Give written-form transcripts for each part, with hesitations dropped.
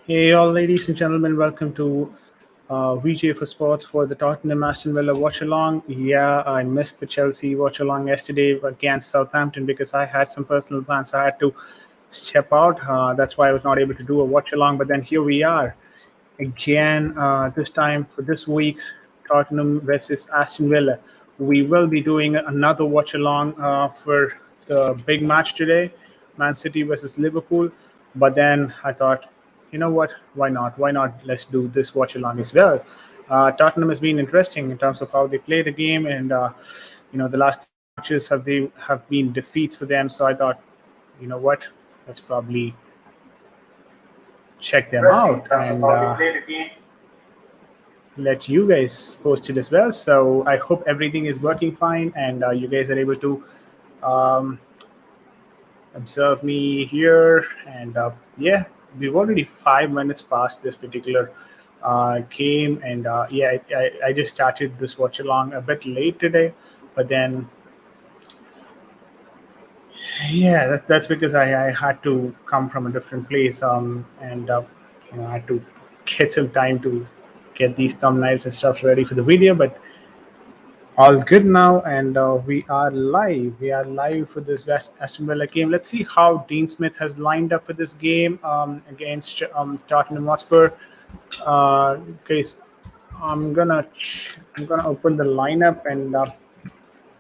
Hey, all ladies and gentlemen, welcome to VJ for Sports for the Tottenham Aston Villa watch along. Yeah, I missed the Chelsea watch along yesterday against Southampton because I had some personal plans. I had to step out. That's why I was not able to do a watch along. But then here we are again, this time for this week, Tottenham versus Aston Villa. We will be doing another watch along for the big match today, Man City versus Liverpool. But then I thought, you know what? Why not? Why not? Let's do this watch along as well. Tottenham has been interesting in terms of how they play the game, and the last three matches have been defeats for them. So I thought, you know what? Let's probably check them Interesting in out terms of and how they play the game. let you guys post it as well. So I hope everything is working fine and you guys are able to um, observe me here. And yeah, we've already 5 minutes past this particular game, and yeah, I just started this watch along a bit late today, but then yeah, that's because I had to come from a different place, and I had to get some time to get these thumbnails and stuff ready for the video. But all good now, and we are live. We are live for this West Aston Villa game. Let's see how Dean Smith has lined up for this game against Tottenham Hotspur. Guys, I'm gonna open the lineup and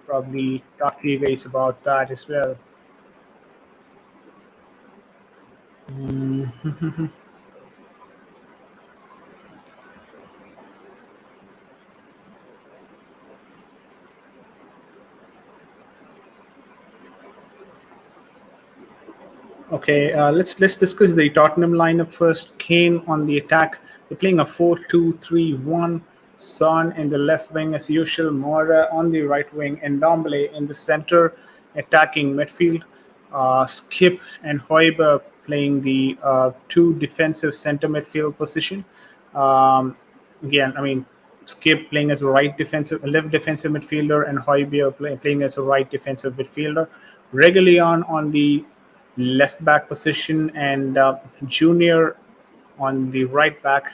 probably talk to you guys about that as well. Okay, let's discuss the Tottenham lineup first. Kane on the attack. They're playing a 4-2-3-1. Son in the left wing as usual. Mora on the right wing. And Ndombele in the center, attacking midfield. Skip and Hoiberg playing the two defensive center midfield position. Um, Again, I mean, Skip playing as a left defensive midfielder, and Hoiberg playing as a right defensive midfielder. Reguilon on the left back position, and Junior on the right back,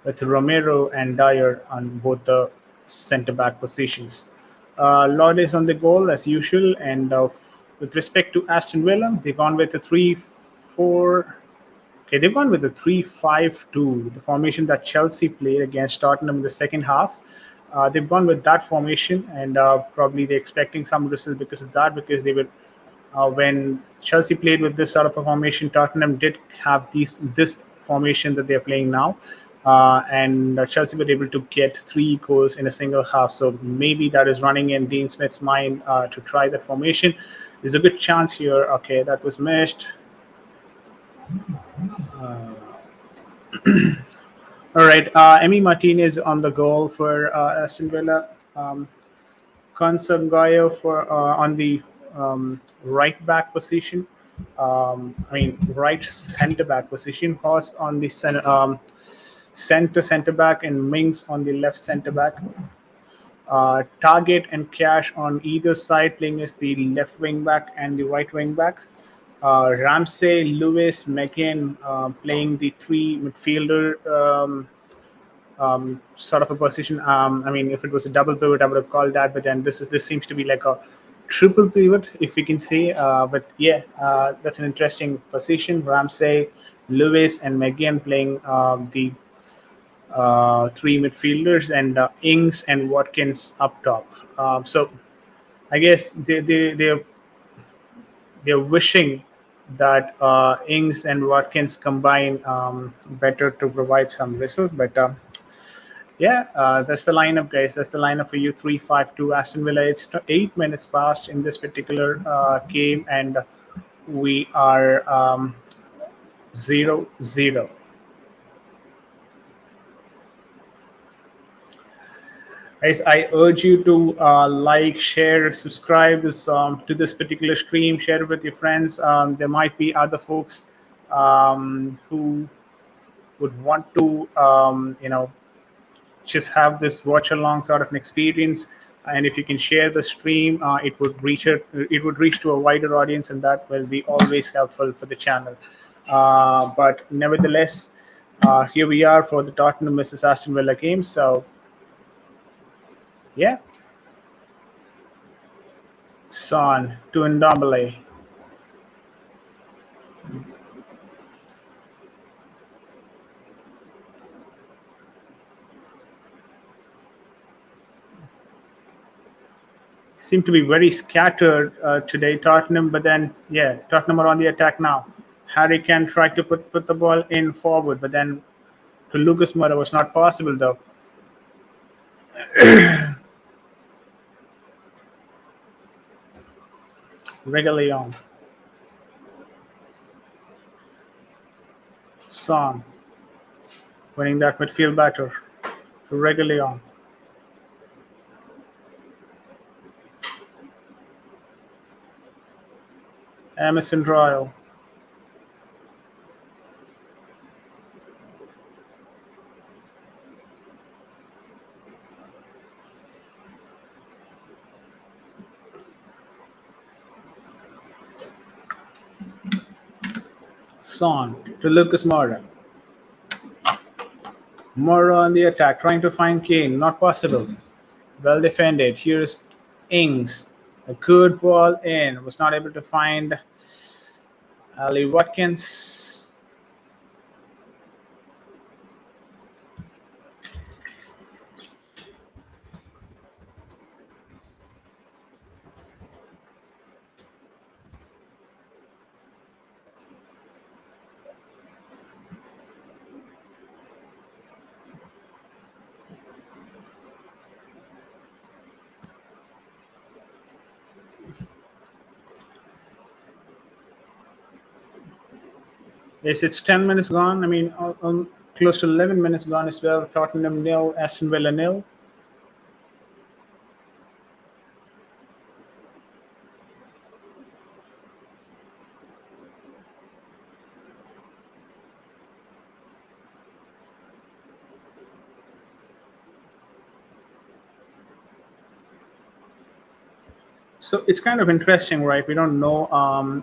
with Romero and Dyer on both the centre back positions. Lloyd is on the goal as usual, and with respect to Aston Villa, they've gone with a 3-4. Okay, they've gone with a 3-5-2, the formation that Chelsea played against Tottenham in the second half. They've gone with that formation, and probably they're expecting some results because of that, because they were when Chelsea played with this sort of a formation, Tottenham did have this formation that they're playing now, and Chelsea were able to get 3 goals in a single half. So maybe that is running in Dean Smith's mind to try that formation. There's a good chance here. Okay, that was missed. All right, Emi Martinez on the goal for Aston Villa. Consangayo for on the right back position. Right centre back position. Horse on the centre back, and Mings on the left centre back. Target and Cash on either side, playing as the left wing back and the right wing back. Ramsey, Lewis, McGinn playing the three midfielder sort of a position. If it was a double pivot, I would have called that, but then this seems to be like a triple pivot, if we can say. But yeah, that's an interesting position. Ramsey, Lewis, and McGinn playing the three midfielders, and Ings and Watkins up top. So I guess they're wishing that Ings and Watkins combine better to provide some results, but. Yeah, that's the lineup, guys. That's the lineup for you. 3-5-2 Aston Villa. It's 8 minutes past in this particular game, and we are 0-0. Guys, I urge you to like, share, subscribe to this particular stream. Share it with your friends. There might be other folks who would want to, just have this watch along sort of an experience. And if you can share the stream, it would reach to a wider audience, and that will be always helpful for the channel. But nevertheless, Here we are for the Tottenham versus Aston Villa game. So, yeah, Son to Ndombele. Seem to be very scattered today, Tottenham. But then, yeah, Tottenham are on the attack now. Harry can try to put the ball in forward, but then to Lucas Moura was not possible though. Reguilon, Son winning that midfield battle to Reguilon. Emerson Royal, Son to Lucas Moura. Moura on the attack, trying to find Kane. Not possible. Well defended. Here's Ings. A good ball in. Was not able to find Ali Watkins. Yes, it's 10 minutes gone. I mean, close to 11 minutes gone as well. Tottenham nil, Aston Villa nil. So it's kind of interesting, right? We don't know.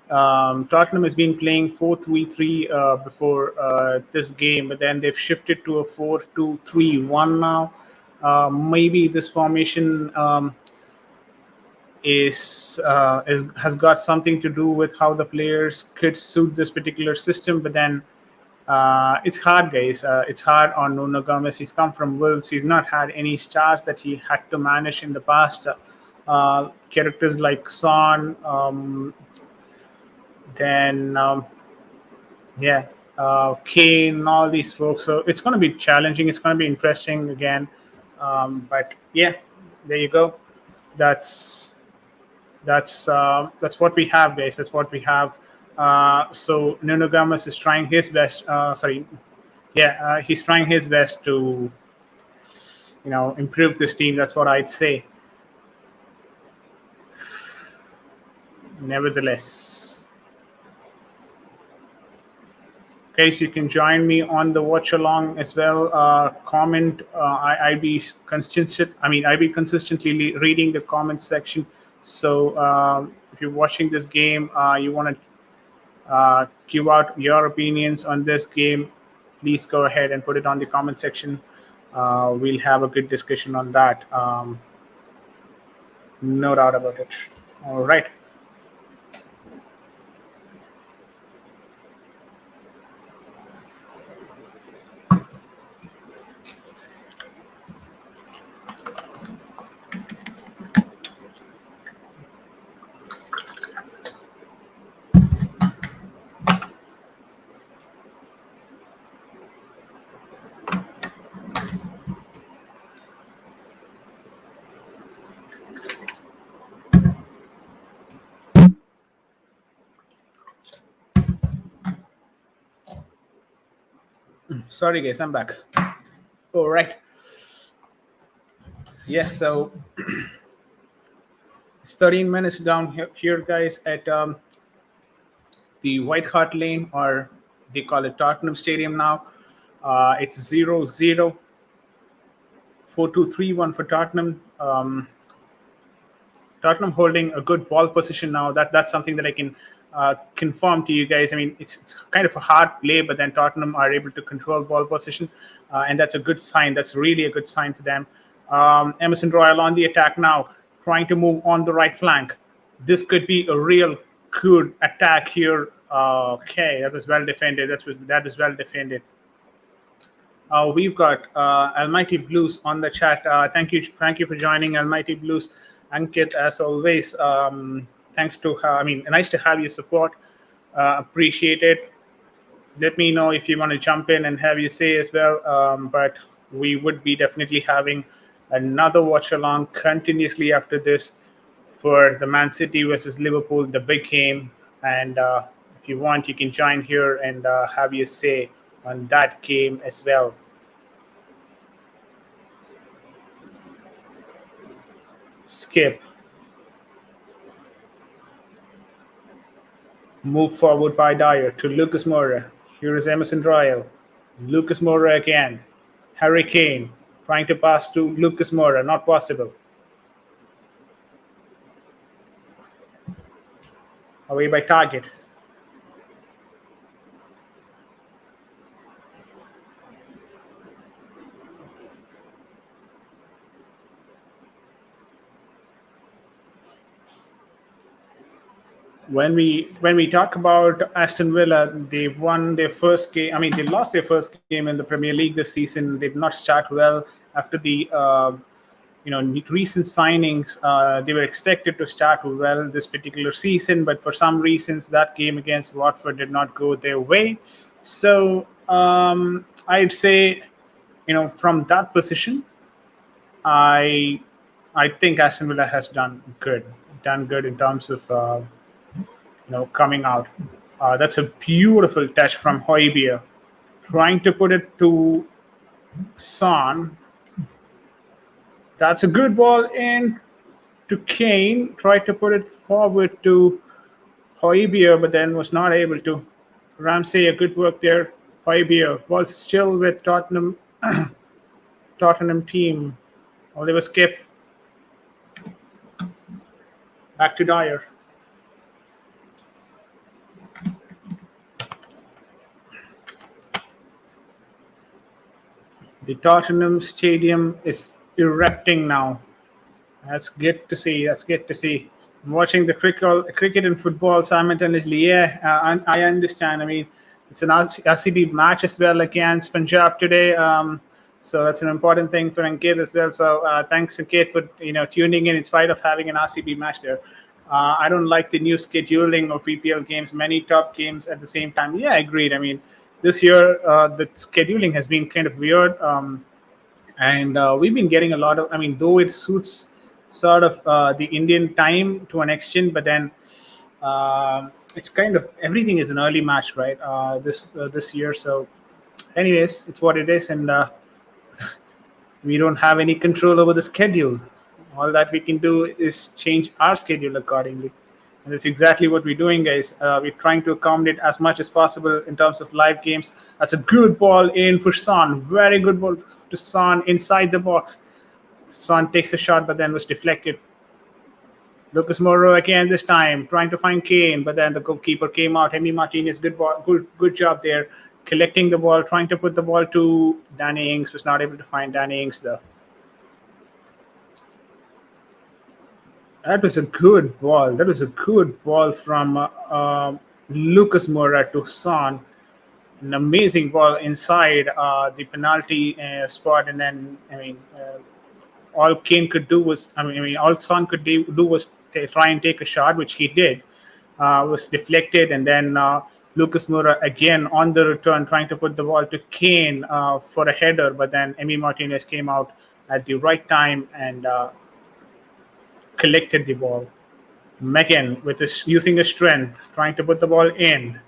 Tottenham has been playing 4-3-3 before this game, but then they've shifted to a 4-2-3-1 now. Maybe this formation is has got something to do with how the players could suit this particular system. But then it's hard, guys. It's hard on Nuno Gomez. He's come from Wolves. He's not had any stars that he had to manage in the past. Characters like Son, then yeah, Kane, all these folks. So it's going to be challenging. It's going to be interesting again. But yeah, there you go. That's that's what we have, guys. That's what we have. So Nuno Gomez is trying his best. Sorry, yeah, he's trying his best to improve this team. That's what I'd say. Nevertheless, guys, you can join me on the watch along as well. Comment. I be consistent. I be consistently reading the comment section. So if you're watching this game, you want to give out your opinions on this game, please go ahead and put it on the comment section. We'll have a good discussion on that. No doubt about it. All right. Sorry, guys, I'm back. All right. Yes, so it's 13 minutes down here guys, at the White Hart Lane, or they call it Tottenham Stadium now. It's 0-0, 4-2-3-1 for Tottenham. Tottenham holding a good ball position now. That's something that I can confirm to you guys. I mean, it's kind of a hard play, but then Tottenham are able to control ball position, and that's a good sign. That's really a good sign for them. Emerson Royal on the attack now, trying to move on the right flank. This could be a real good attack here. Okay, that was well defended. That was well defended. We've got Almighty Blues on the chat. Thank you for joining, Almighty Blues. Ankit, as always, thanks to I mean, nice to have your support. Appreciate it. Let me know if you want to jump in and have you say as well. But we would be definitely having another watch along continuously after this for the Man City versus Liverpool, the big game. And if you want, you can join here and have your say on that game as well. Skip. Move forward by Dyer to Lucas Moura. Here is Emerson Royal. Lucas Moura again. Harry Kane trying to pass to Lucas Moura. Not possible. Away by Target. When we talk about Aston Villa, they won their first game. I mean, they lost their first game in the Premier League this season. They did not start well after the recent signings. They were expected to start well this particular season, but for some reasons, that game against Watford did not go their way. So I'd say, from that position, I I think Aston Villa has done good in terms of coming out. That's a beautiful touch from Højbjerg, trying to put it to Son. That's a good ball in to Kane. Tried to put it forward to Højbjerg, but then was not able to. Ramsey, a good work there. Højbjerg was still with Tottenham. Tottenham team. Oliver Skip. Back to Dyer. The Tottenham Stadium is erupting now. That's good to see. That's good to see. I'm watching the cricket and football simultaneously. Yeah, I understand. I mean, it's an RCB match as well against Punjab today. So that's an important thing for Ankit as well. So thanks, Ankit, for tuning in spite of having an RCB match there. I don't like the new scheduling of EPL games, many top games at the same time. Yeah, agreed. I mean, this year the scheduling has been kind of weird. And we've been getting a lot of, I mean, though it suits sort of the Indian time to an extent, but then it's kind of everything is an early match, right? This year. So anyways, it's what it is, and we don't have any control over the schedule. All that we can do is change our schedule accordingly. And that's exactly what we're doing, guys. We're trying to accommodate as much as possible in terms of live games. That's a good ball in for Son. Very good ball to Son inside the box. Son takes a shot, but then was deflected. Lucas Moura again this time, trying to find Kane, but then the goalkeeper came out. Emi Martinez, good job there, collecting the ball, trying to put the ball to Danny Ings. Was not able to find Danny Ings though. That was a good ball. That was a good ball from Lucas Moura to Son. An amazing ball inside the penalty spot, and then all Kane could do was, all Son could do was try and take a shot, which he did. Was deflected, and then Lucas Moura again on the return, trying to put the ball to Kane for a header, but then Emi Martinez came out at the right time and collected the ball. Megan with using his strength, trying to put the ball in.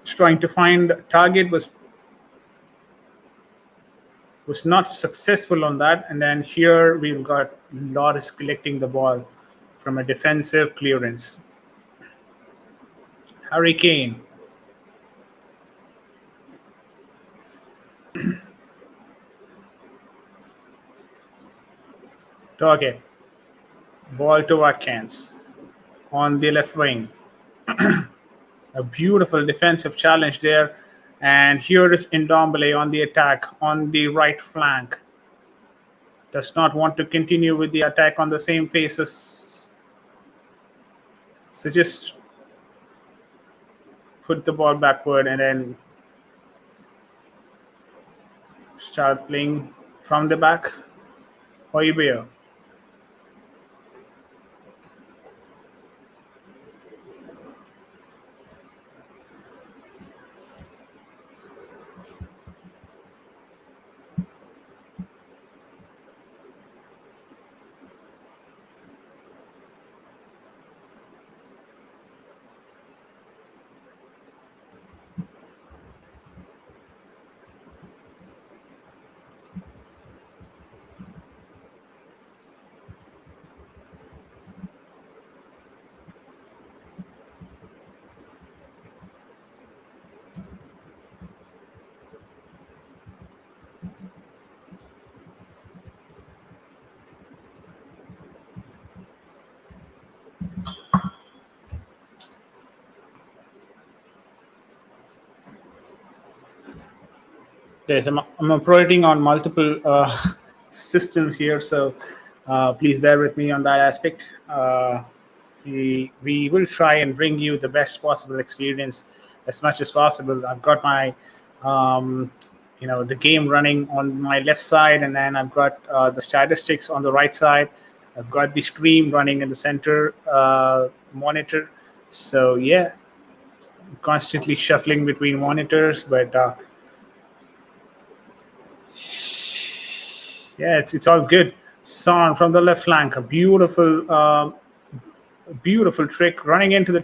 Trying to find target was not successful on that, and then here we've got Loris collecting the ball from a defensive clearance. Harry Kane. Target. Ball to Watkins on the left wing. A beautiful defensive challenge there. And here is Ndombele on the attack on the right flank. Does not want to continue with the attack on the same pace as, so just put the ball backward and then start playing from the back. Hoiberg. Yes, I'm operating on multiple systems here, so please bear with me on that aspect. We will try and bring you the best possible experience as much as possible. I've got my the game running on my left side, and then I've got the statistics on the right side. I've got the stream running in the center monitor. So yeah, constantly shuffling between monitors, but yeah, it's all good. Son from the left flank, a beautiful trick running into the.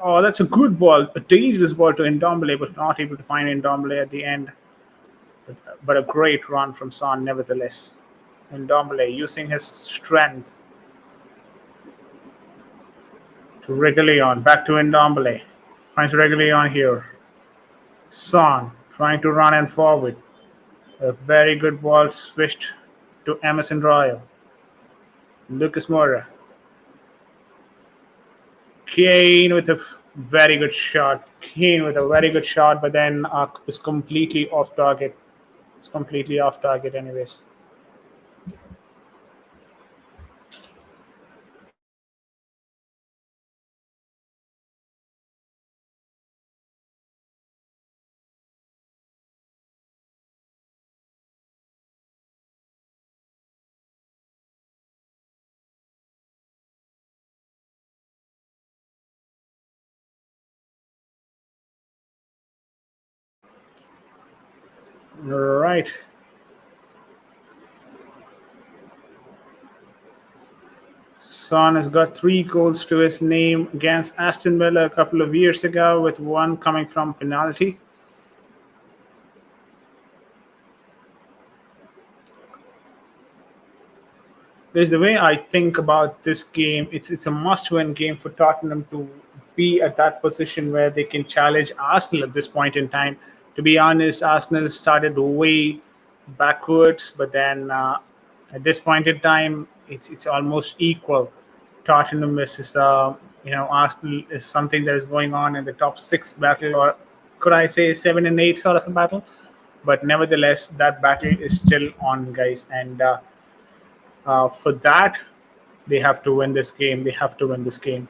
Oh, that's a good ball, a dangerous ball to Ndombele, but not able to find Ndombele at the end. But a great run from Son, nevertheless. Ndombele using his strength to Reguilon. Back to Ndombele. Finds Reguilon here. Son trying to run and forward. A very good ball switched to Emerson Royal. Lucas Moura. Kane with a very good shot. Kane with a very good shot, but then is completely off target. It's completely off target, anyways. Right. Son has got 3 goals to his name against Aston Villa a couple of years ago, with one coming from penalty. There's the way I think about this game. It's a must-win game for Tottenham to be at that position where they can challenge Arsenal at this point in time. To be honest, Arsenal started way backwards, but then at this point in time, it's almost equal. Tottenham versus Arsenal is something that is going on in the top 6 battle, or could I say 7 and 8 sort of a battle? But nevertheless, that battle is still on, guys, and for that, they have to win this game. They have to win this game.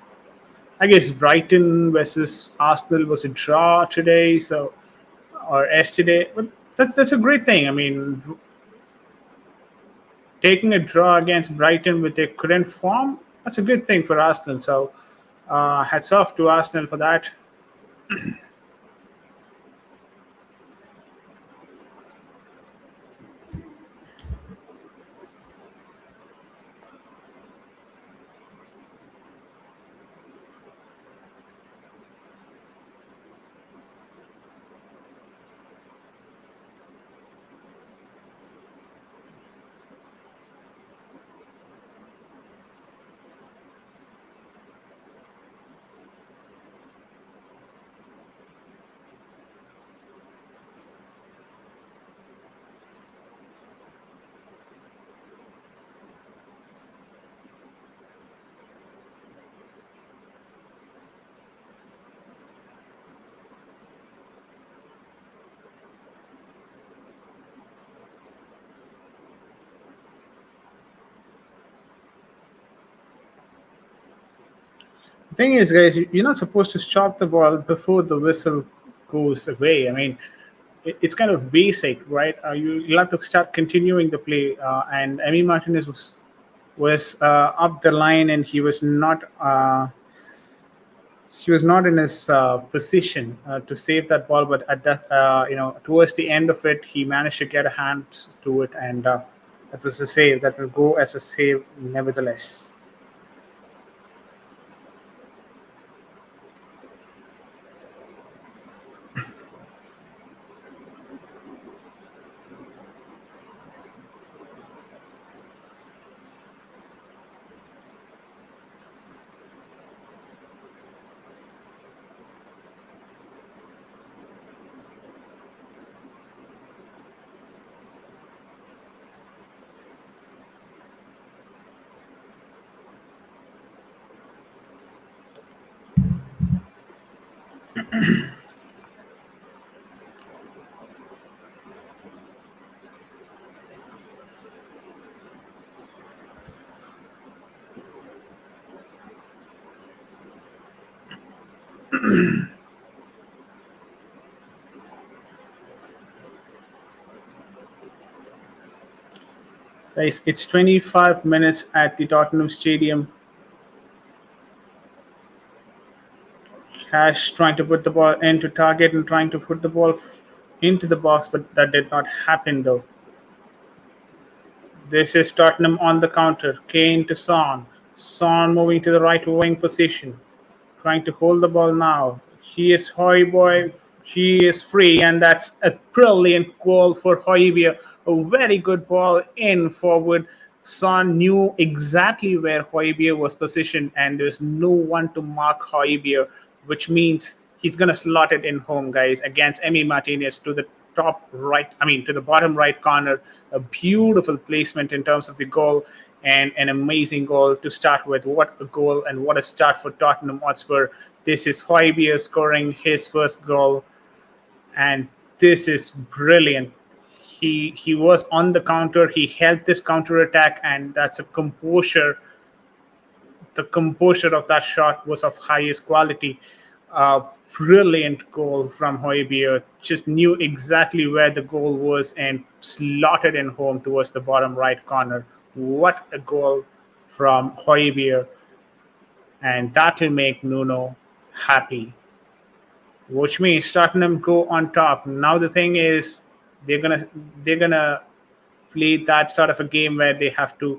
I guess Brighton versus Arsenal was a draw today, so or yesterday. But that's a great thing. I mean, taking a draw against Brighton with their current form, that's a good thing for Arsenal. So hats off to Arsenal for that. thing is, guys, you're not supposed to stop the ball before the whistle goes away. I mean, it's kind of basic, right? You have to start continuing the play. And Emi Martinez was up the line, and he was not in his position to save that ball. But at that, towards the end of it, he managed to get a hand to it, and that was a save that will go as a save, nevertheless. Guys, it's 25 minutes at the Tottenham Stadium. Cash trying to put the ball into target and trying to put the ball into the box, but that did not happen though. This is Tottenham on the counter. Kane to Son. Son moving to the right wing position, trying to hold the ball now. He is Hoyboy. He is free, and that's a brilliant goal for Hoybier. A very good ball in forward. Son knew exactly where Hoybier was positioned, and there's no one to mark Hoybier, which means he's going to slot it in home, guys, against Emi Martinez to the top right, I mean, to the bottom right corner. A beautiful placement in terms of the goal, and an amazing goal to start with. What a goal and what a start for Tottenham Hotspur. This is Hoybier scoring his first goal, and this is brilliant. He was on the counter. He held this counter attack, and that's a composure. The composure of that shot was of highest quality. Brilliant goal from Hoybier. Just knew exactly where the goal was and slotted in home towards the bottom right corner. What a goal from Hoybier, and that will make Nuno happy, which means Tottenham go on top. Now the thing is, they're gonna play that sort of a game where they have to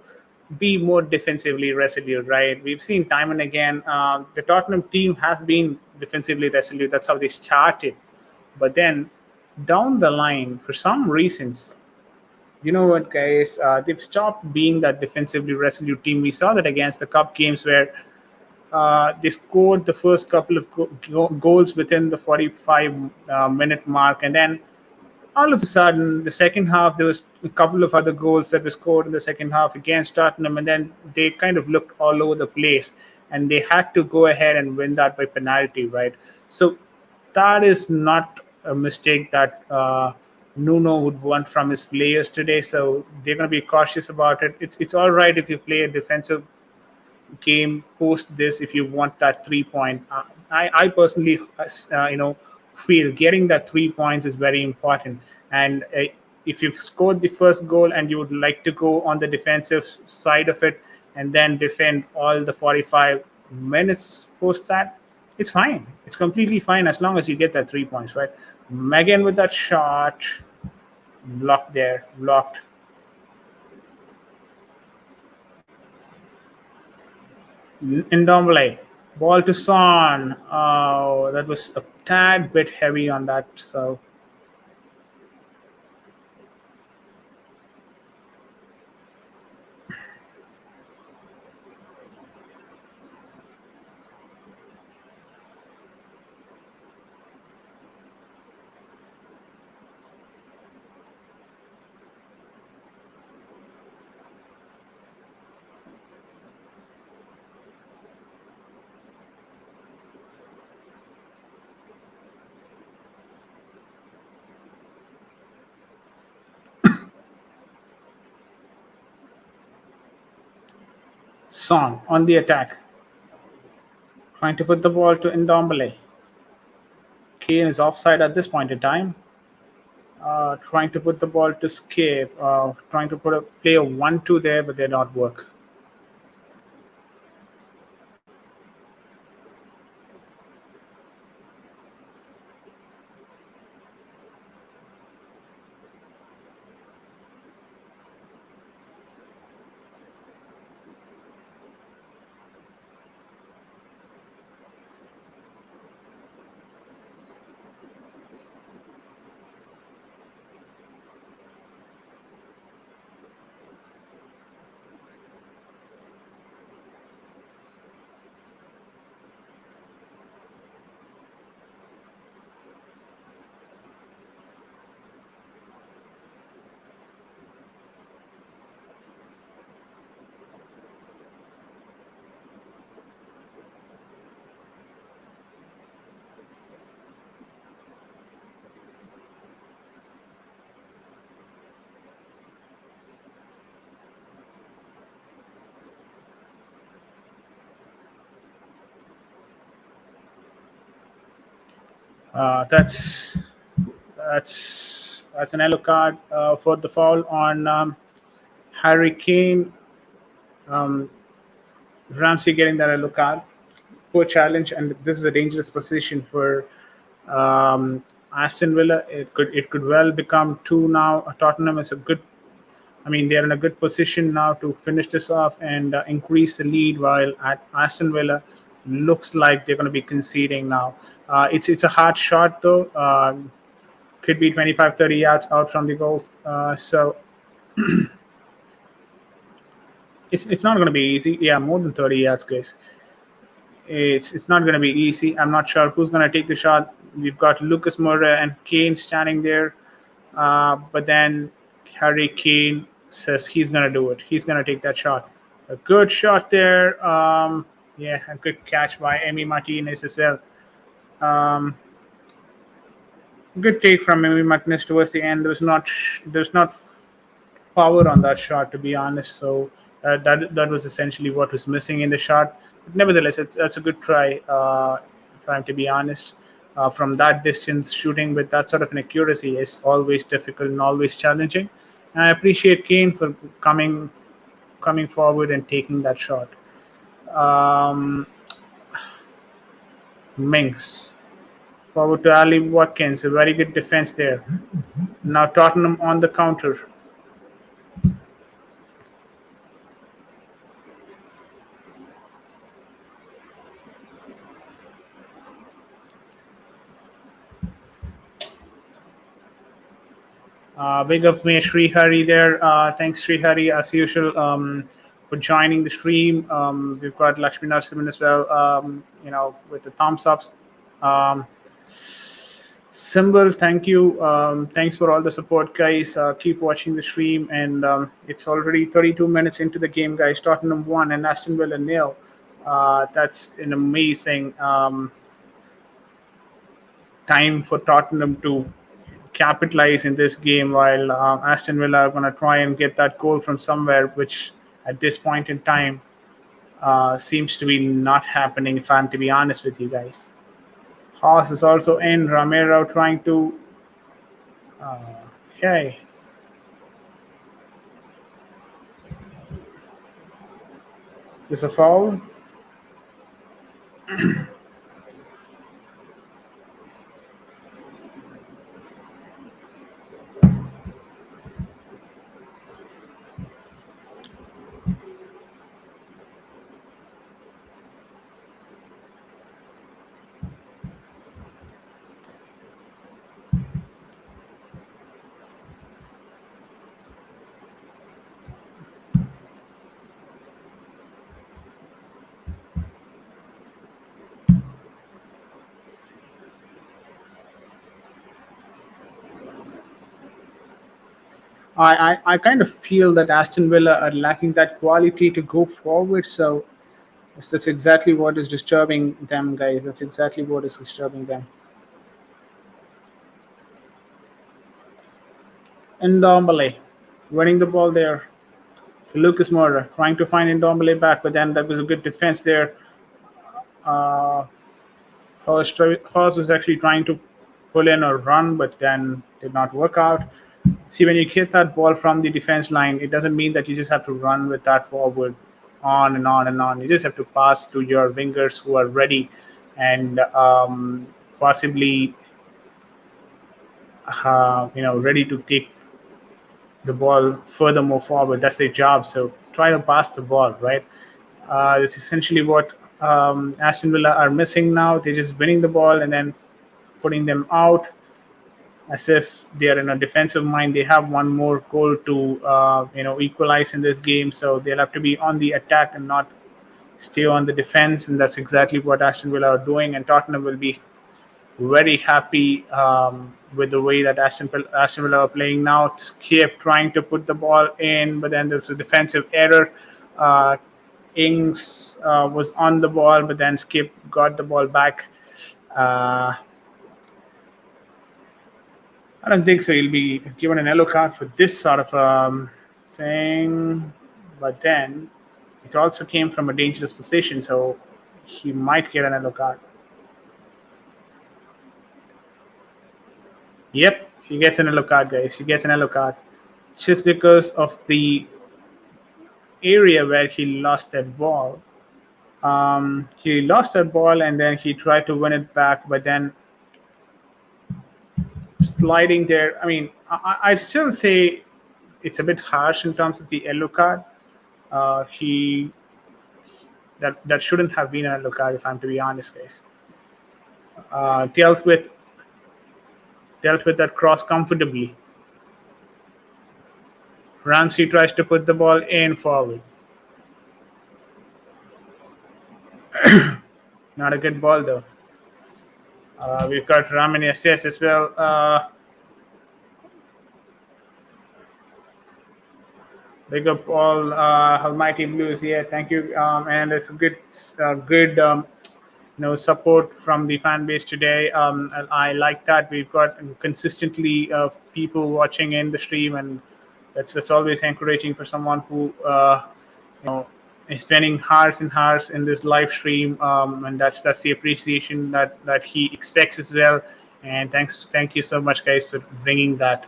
be more defensively resolute, right? We've seen time and again the Tottenham team has been defensively resolute. That's how they started, but then down the line, for some reasons, you know what, guys, they've stopped being that defensively resolute team. We saw that against the cup games where they scored the first couple of goals within the 45-minute mark, and then all of a sudden, the second half, there was a couple of other goals that were scored in the second half against Tottenham, and then they kind of looked all over the place, and they had to go ahead and win that by penalty, right? So that is not a mistake that Nuno would want from his players today. So they're going to be cautious about it. It's all right if you play a defensive game post this if you want that 3 point. I personally, feel getting that 3 points is very important. And if you've scored the first goal and you would like to go on the defensive side of it and then defend all the 45 minutes post that, it's fine. It's completely fine as long as you get that 3 points, right? Megan with that shot, blocked there, blocked. Ndombele. Ball to Son. Oh, that was a tad bit heavy on that. So Son on the attack, trying to put the ball to Ndombele. Kane is offside at this point in time. Trying to put the ball to Skip. Trying to put a play a 1-2 there, but they not work. Uh, that's that's an yellow card for the foul on Harry Kane. Um, Ramsey getting that yellow card. Poor challenge, and this is a dangerous position for Aston Villa. It could well become two now. Tottenham is a good. I mean, they're in a good position now to finish this off and increase the lead. While at Aston Villa looks like they're going to be conceding now. It's a hard shot though. Could be 25, 30 yards out from the goal. So it's not going to be easy. Yeah, more than 30 yards, guys. It's not going to be easy. I'm not sure who's going to take the shot. We've got Lucas Moura and Kane standing there, but then Harry Kane says he's going to do it. He's going to take that shot. A good shot there. Yeah, a good catch by Emi Martinez as well. Um, Good take from Emi Martinez towards the end. There's not power on that shot, to be honest. So that was essentially what was missing in the shot. But nevertheless, that's a good try. If I'm to be honest, from that distance, shooting with that sort of an accuracy is always difficult and always challenging. And I appreciate Kane for coming forward and taking that shot. Um, Minks forward to Ali Watkins, a very good defense there. Now Tottenham on the counter. Big up me, Sri Hari there. Thanks, Sri Hari, as usual, for joining the stream. We've got Lakshmi Narasimhan as well, with the thumbs ups. Um, Symbol, thank you. Thanks for all the support, guys. Keep watching the stream. And it's already 32 minutes into the game, guys. Tottenham 1 and Aston Villa nil. That's an amazing time for Tottenham to capitalize in this game, while Aston Villa are going to try and get that goal from somewhere, which at this point in time seems to be not happening, if I'm to be honest with you guys. Haas is also in. Romero trying to. Okay. There's a foul. I kind of feel that Aston Villa are lacking that quality to go forward. So that's exactly what is disturbing them, guys. That's exactly what is disturbing them. Ndombele winning the ball there. Lucas Moura trying to find Ndombele back, but then that was a good defense there. Uh, Horse was actually trying to pull in a run, but then did not work out. See, when you get that ball from the defense line, it doesn't mean that you just have to run with that forward on and on and on. You just have to pass to your wingers who are ready and possibly ready to take the ball furthermore forward. That's their job. So try to pass the ball, right? That's essentially what Aston Villa are missing now. They're just winning the ball and then putting them out as if they are in a defensive mind. They have one more goal to equalize in this game, so they'll have to be on the attack and not stay on the defense. And that's exactly what Aston Villa are doing. And Tottenham will be very happy with the way that Aston Villa are playing now. Skip trying to put the ball in, but then there's a defensive error. Uh, Ings was on the ball, but then Skip got the ball back. Uh, I don't think so. He'll be given an yellow card for this sort of thing. But then it also came from a dangerous position, so he might get an yellow card. Yep, he gets an yellow card, guys. He gets an yellow card just because of the area where he lost that ball. He lost that ball and then he tried to win it back, but then sliding there. I mean, I'd still say it's a bit harsh in terms of the yellow card. He that shouldn't have been a yellow card, if I'm to be honest, guys. Uh, dealt with dealt with that cross comfortably. Ramsey tries to put the ball in forward. Not a good ball though. We've got Ramin SS as well. Big up all Almighty Blues. Yeah, thank you. And it's a good support from the fan base today. I like that. We've got consistently people watching in the stream, and that's always encouraging for someone who is spending hours and hours in this live stream. And that's the appreciation that he expects as well. And thank you so much, guys, for bringing that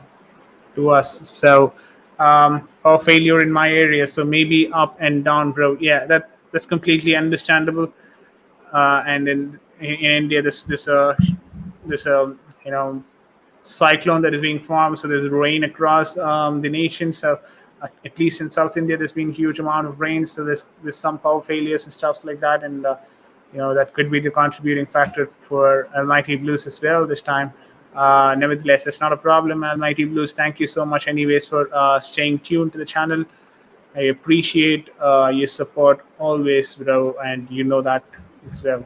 to us. So, or failure in my area. So maybe up and down, bro. Yeah, that's completely understandable. And in India, this cyclone that is being formed. So there's rain across the nation. So at least in South India, there's been huge amount of rain. So there's some power failures and stuff like that, and that could be the contributing factor for Almighty Blues as well this time. Nevertheless, that's not a problem. Almighty Blues, thank you so much, anyways, for staying tuned to the channel. I appreciate your support always, bro, and you know that as well.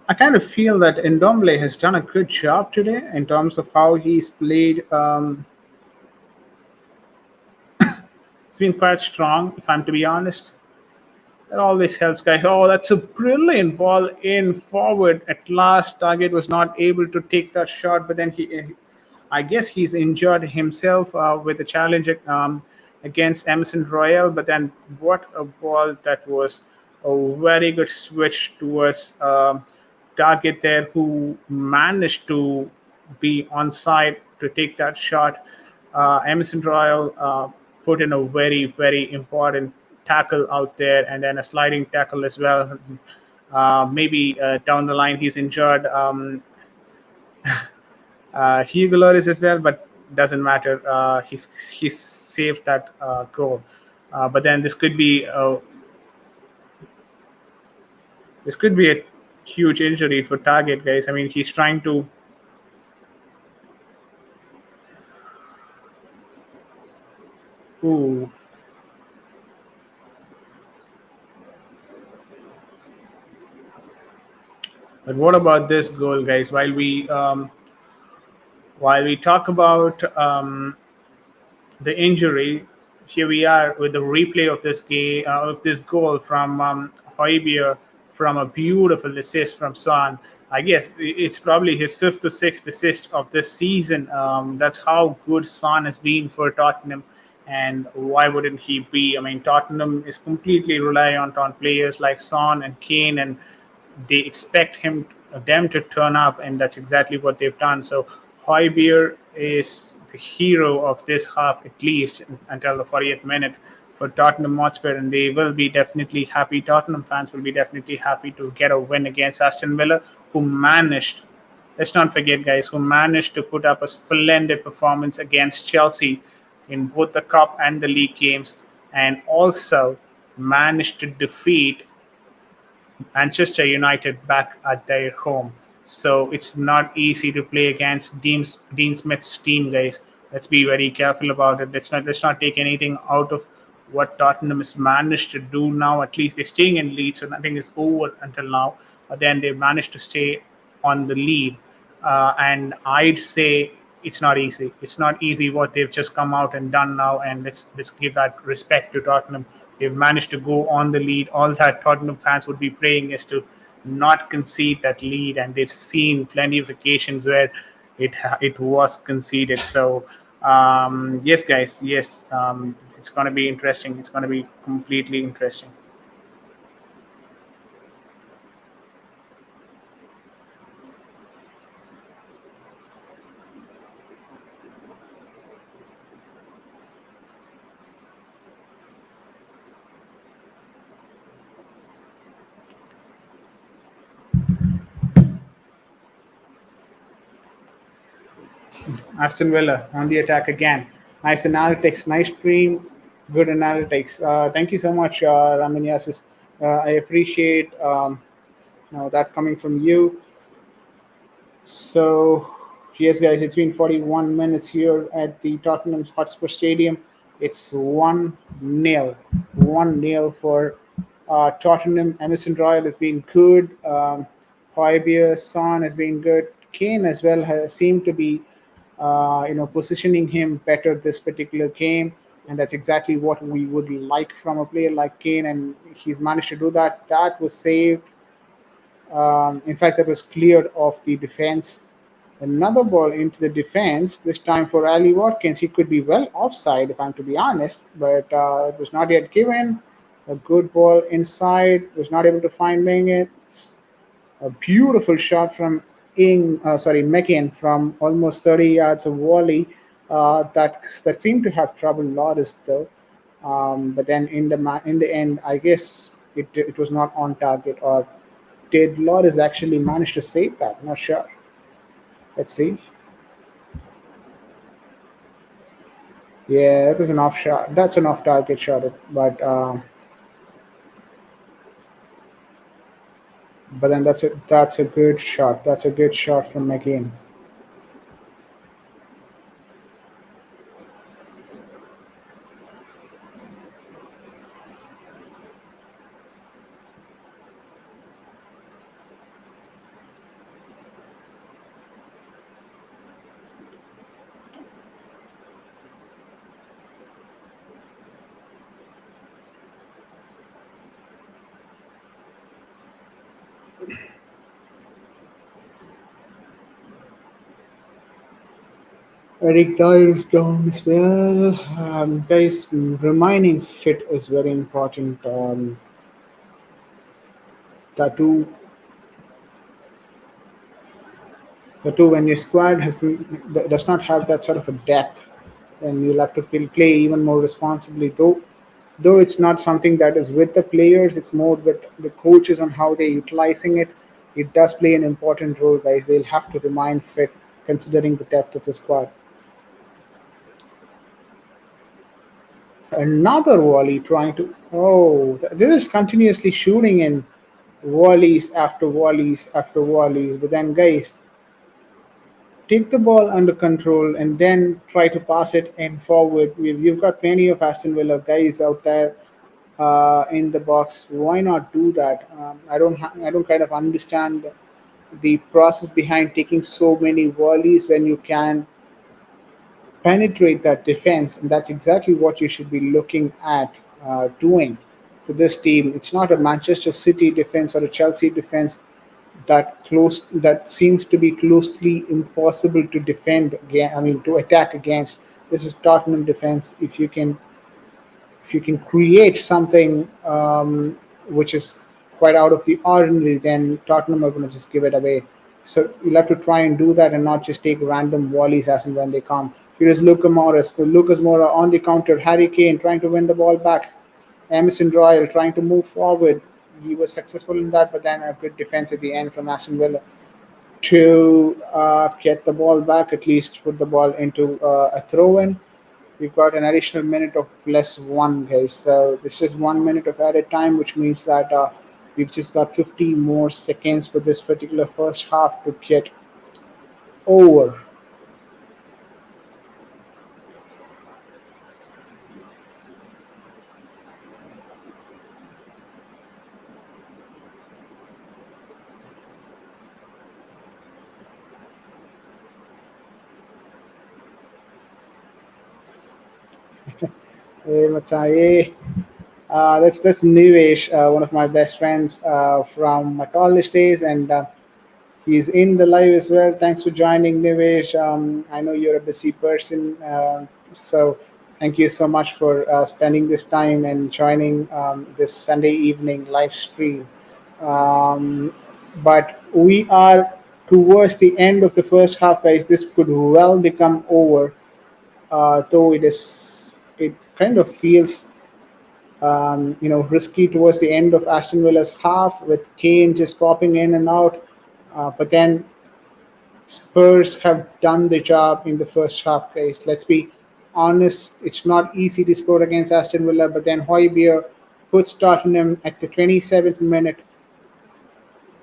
I kind of feel that Ndomble has done a good job today in terms of how he's played. It's been quite strong, if I'm to be honest. That always helps, guys. Oh, that's a brilliant ball in forward. At last, Target was not able to take that shot, but then I guess he's injured himself with the challenge against Emerson Royal. But then, what a ball that was! A very good switch towards Target there, who managed to be on side to take that shot. Emerson Royal put in a very, very important tackle out there, and then a sliding tackle as well. Maybe down the line he's injured. Hugo Lloris as well, but doesn't matter. He's saved that goal. But then this could be a huge injury for Target, guys. I mean, he's trying to. Ooh. But what about this goal, guys? While we talk about the injury, here we are with the replay of this game of this goal from Højbjerg from a beautiful assist from Son. I guess it's probably his fifth or sixth assist of this season. That's how good Son has been for Tottenham, and why wouldn't he be? I mean, Tottenham is completely reliant on players like Son and Kane, and they expect them to turn up, and that's exactly what they've done. So Højbjerg is the hero of this half, at least until the 40th minute for Tottenham Hotspur, and they will be definitely happy. Tottenham fans will be definitely happy to get a win against Aston Villa, who managed. Let's not forget, guys, who managed to put up a splendid performance against Chelsea in both the cup and the league games, and also managed to defeat Manchester United back at their home. So it's not easy to play against Dean Smith's team, guys. Let's be very careful about it. Let's not take anything out of what Tottenham has managed to do now. At least they're staying in lead, so nothing is over until now. But then they managed to stay on the lead, and I'd say it's not easy. It's not easy what they've just come out and done now, and let's give that respect to Tottenham. They've managed to go on the lead. All that Tottenham fans would be praying is to not concede that lead, and they've seen plenty of occasions where it was conceded. So yes, guys, yes, it's going to be interesting. It's going to be completely interesting. Aston Villa on the attack again. Nice analytics, nice stream, good analytics. Thank you so much, Ramaniasis. I appreciate that coming from you. So, yes, guys, it's been 41 minutes here at the Tottenham Hotspur Stadium. It's 1-0. 1-0 for Tottenham. Emerson Royal has been good. Højbjerg, Son has been good. Kane as well has seemed to be, positioning him better this particular game. And that's exactly what we would like from a player like Kane. And he's managed to do that. That was saved. In fact, that was cleared off the defense. Another ball into the defense, this time for Ali Watkins. He could be well offside, if I'm to be honest, but it was not yet given. A good ball inside, was not able to find Mengit. A beautiful shot from Mekin from almost 30 yards of volley. That seemed to have troubled Loris though. But then in the end, I guess it was not on target, or did Loris actually manage to save that? Not sure. Let's see. Yeah, it was an off shot. That's an off target shot, but then that's a good shot. That's a good shot from McGinn. Eric Dyer is down as well. Guys, remaining fit is very important. Tattoo, when your squad does not have that sort of a depth, then you'll have to play even more responsibly. Though it's not something that is with the players, it's more with the coaches on how they're utilizing it. It does play an important role, guys. They'll have to remain fit considering the depth of the squad. Another volley trying to. Oh, this is continuously shooting in volleys after volleys after volleys. But then, guys, take the ball under control and then try to pass it in forward. You've got plenty of Aston Villa guys out there in the box. Why not do that? I don't kind of understand the process behind taking so many volleys when you can penetrate that defense, and that's exactly what you should be looking at doing to this team. It's not a Manchester City defense or a Chelsea defense that seems to be closely impossible to defend against. I mean, to attack against. This is Tottenham defense. If you can create something which is quite out of the ordinary, then Tottenham are going to just give it away. So you'll have to try and do that and not just take random volleys as and when they come. Here is Lucas Moura on the counter. Harry Kane trying to win the ball back. Emerson Royal trying to move forward. He was successful in that, but then a good defense at the end from Aston Villa to get the ball back, at least put the ball into a throw in. We've got an additional minute of plus one, guys. So this is 1 minute of added time, which means that we've just got 50 more seconds for this particular first half to get over. Hey, Matai. That's Nivesh, one of my best friends from my college days, and he's in the live as well. Thanks for joining, Nivesh. I know you're a busy person, so thank you so much for spending this time and joining this Sunday evening live stream. Um, but we are towards the end of the first half, guys. This could well become over, though it kind of feels risky towards the end of Aston Villa's half with Kane just popping in and out. But then Spurs have done the job in the first half, guys. Let's be honest, it's not easy to score against Aston Villa, but then Hoybier puts Tottenham at the 27th minute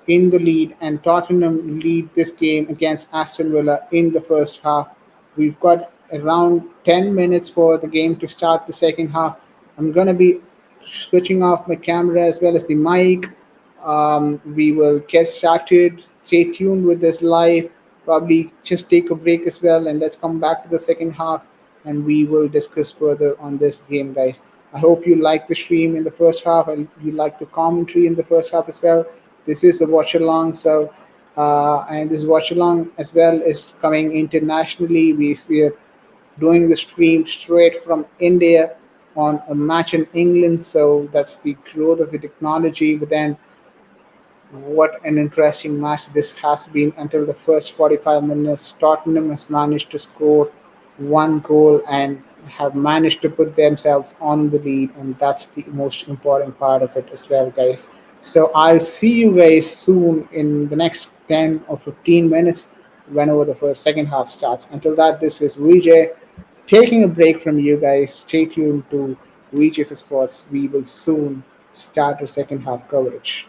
in the lead, and Tottenham lead this game against Aston Villa in the first half. We've got around 10 minutes for the game to start the second half. I'm going to be switching off my camera as well as the mic. We will get started. Stay tuned with this live. Probably just take a break as well, and let's come back to the second half and we will discuss further on this game, guys. I hope you like the stream in the first half and you like the commentary in the first half as well. This is a watch along, so and this watch along as well is coming internationally. We are doing the stream straight from India on a match in England, so that's the growth of the technology. But then what an interesting match this has been until the first 45 minutes. Tottenham has managed to score one goal and have managed to put themselves on the lead, and that's the most important part of it as well, guys. So I'll see you guys soon in the next 10 or 15 minutes whenever the first second half starts. Until that, this is Vijay taking a break from you guys. Stay tuned to Vijay for Sports. We will soon start our second half coverage.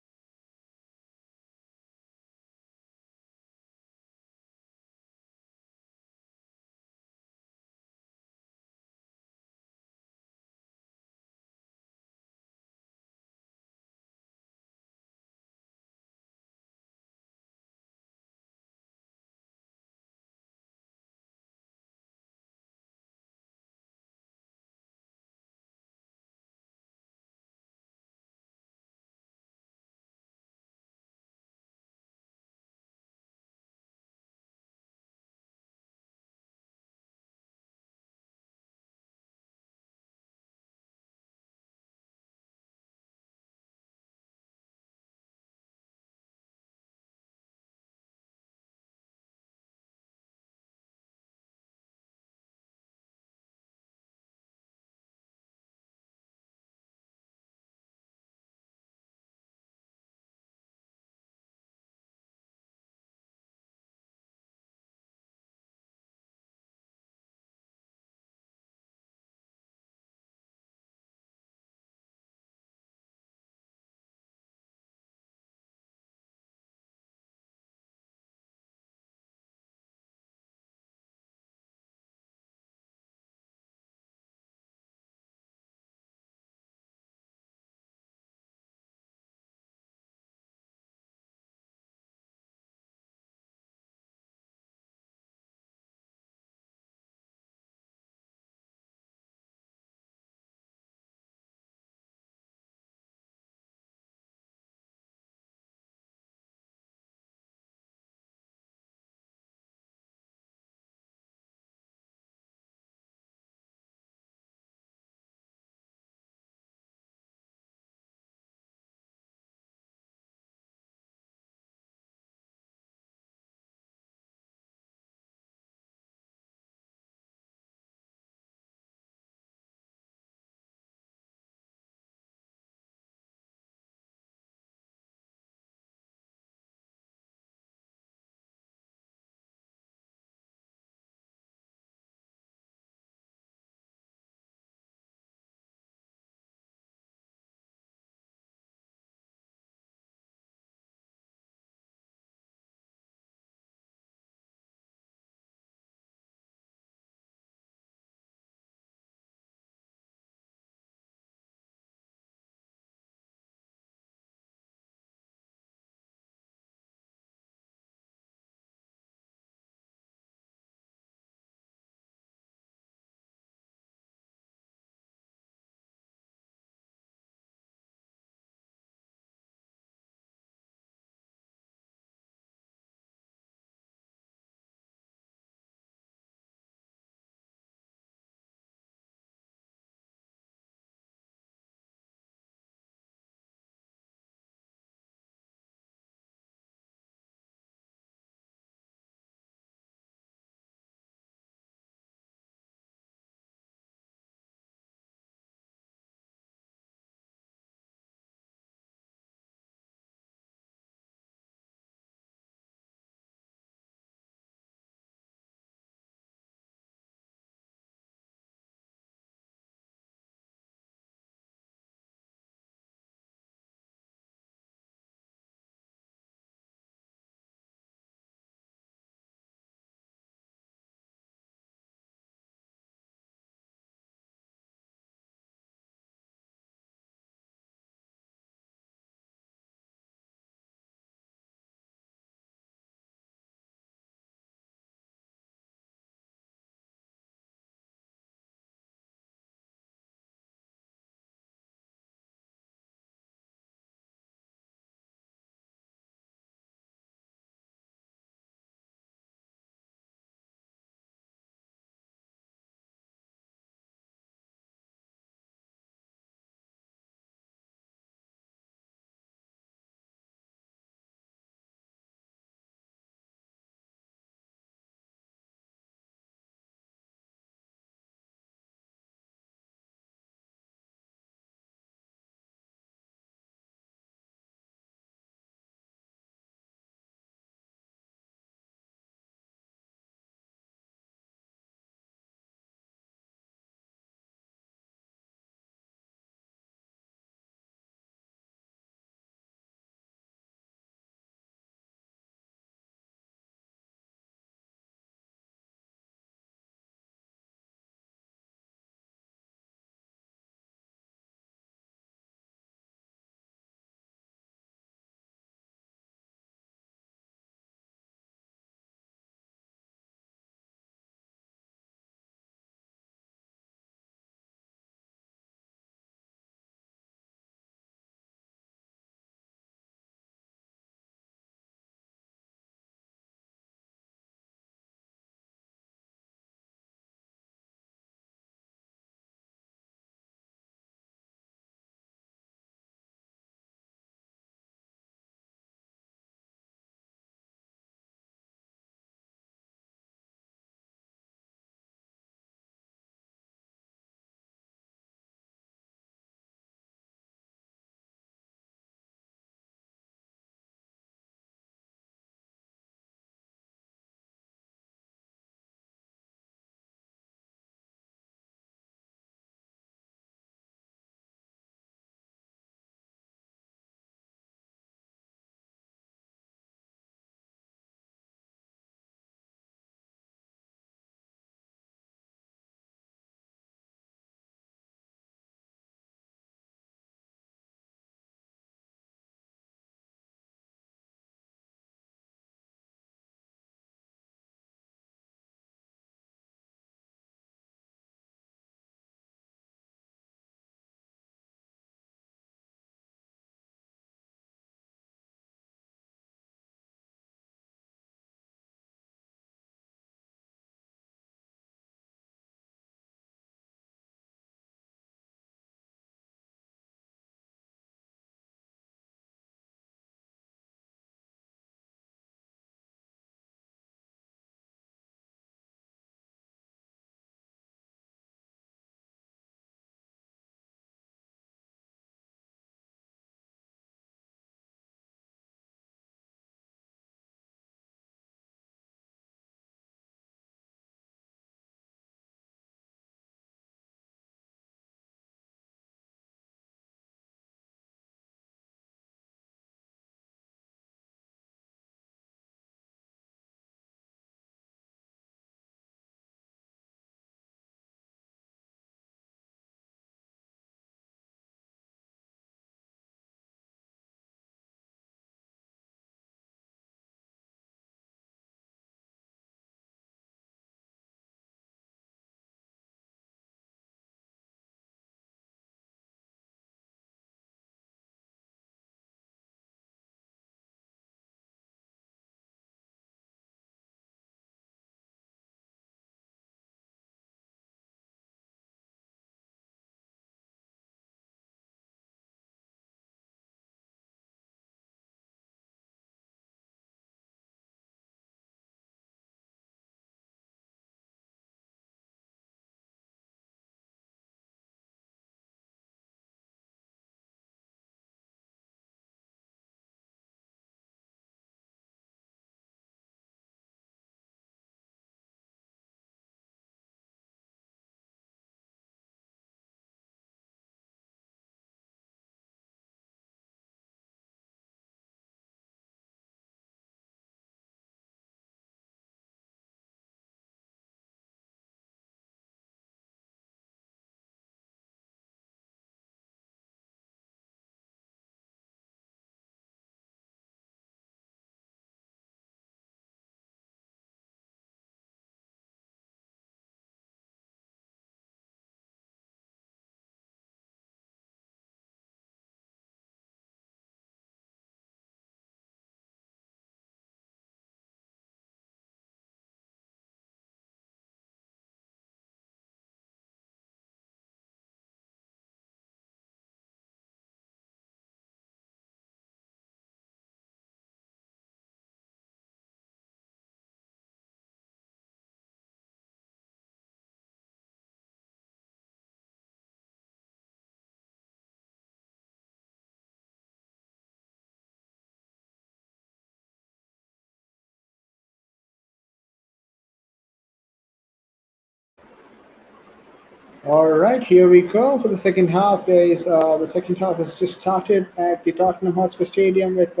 All right, here we go for the second half, guys. The second half has just started at the Tottenham Hotspur Stadium with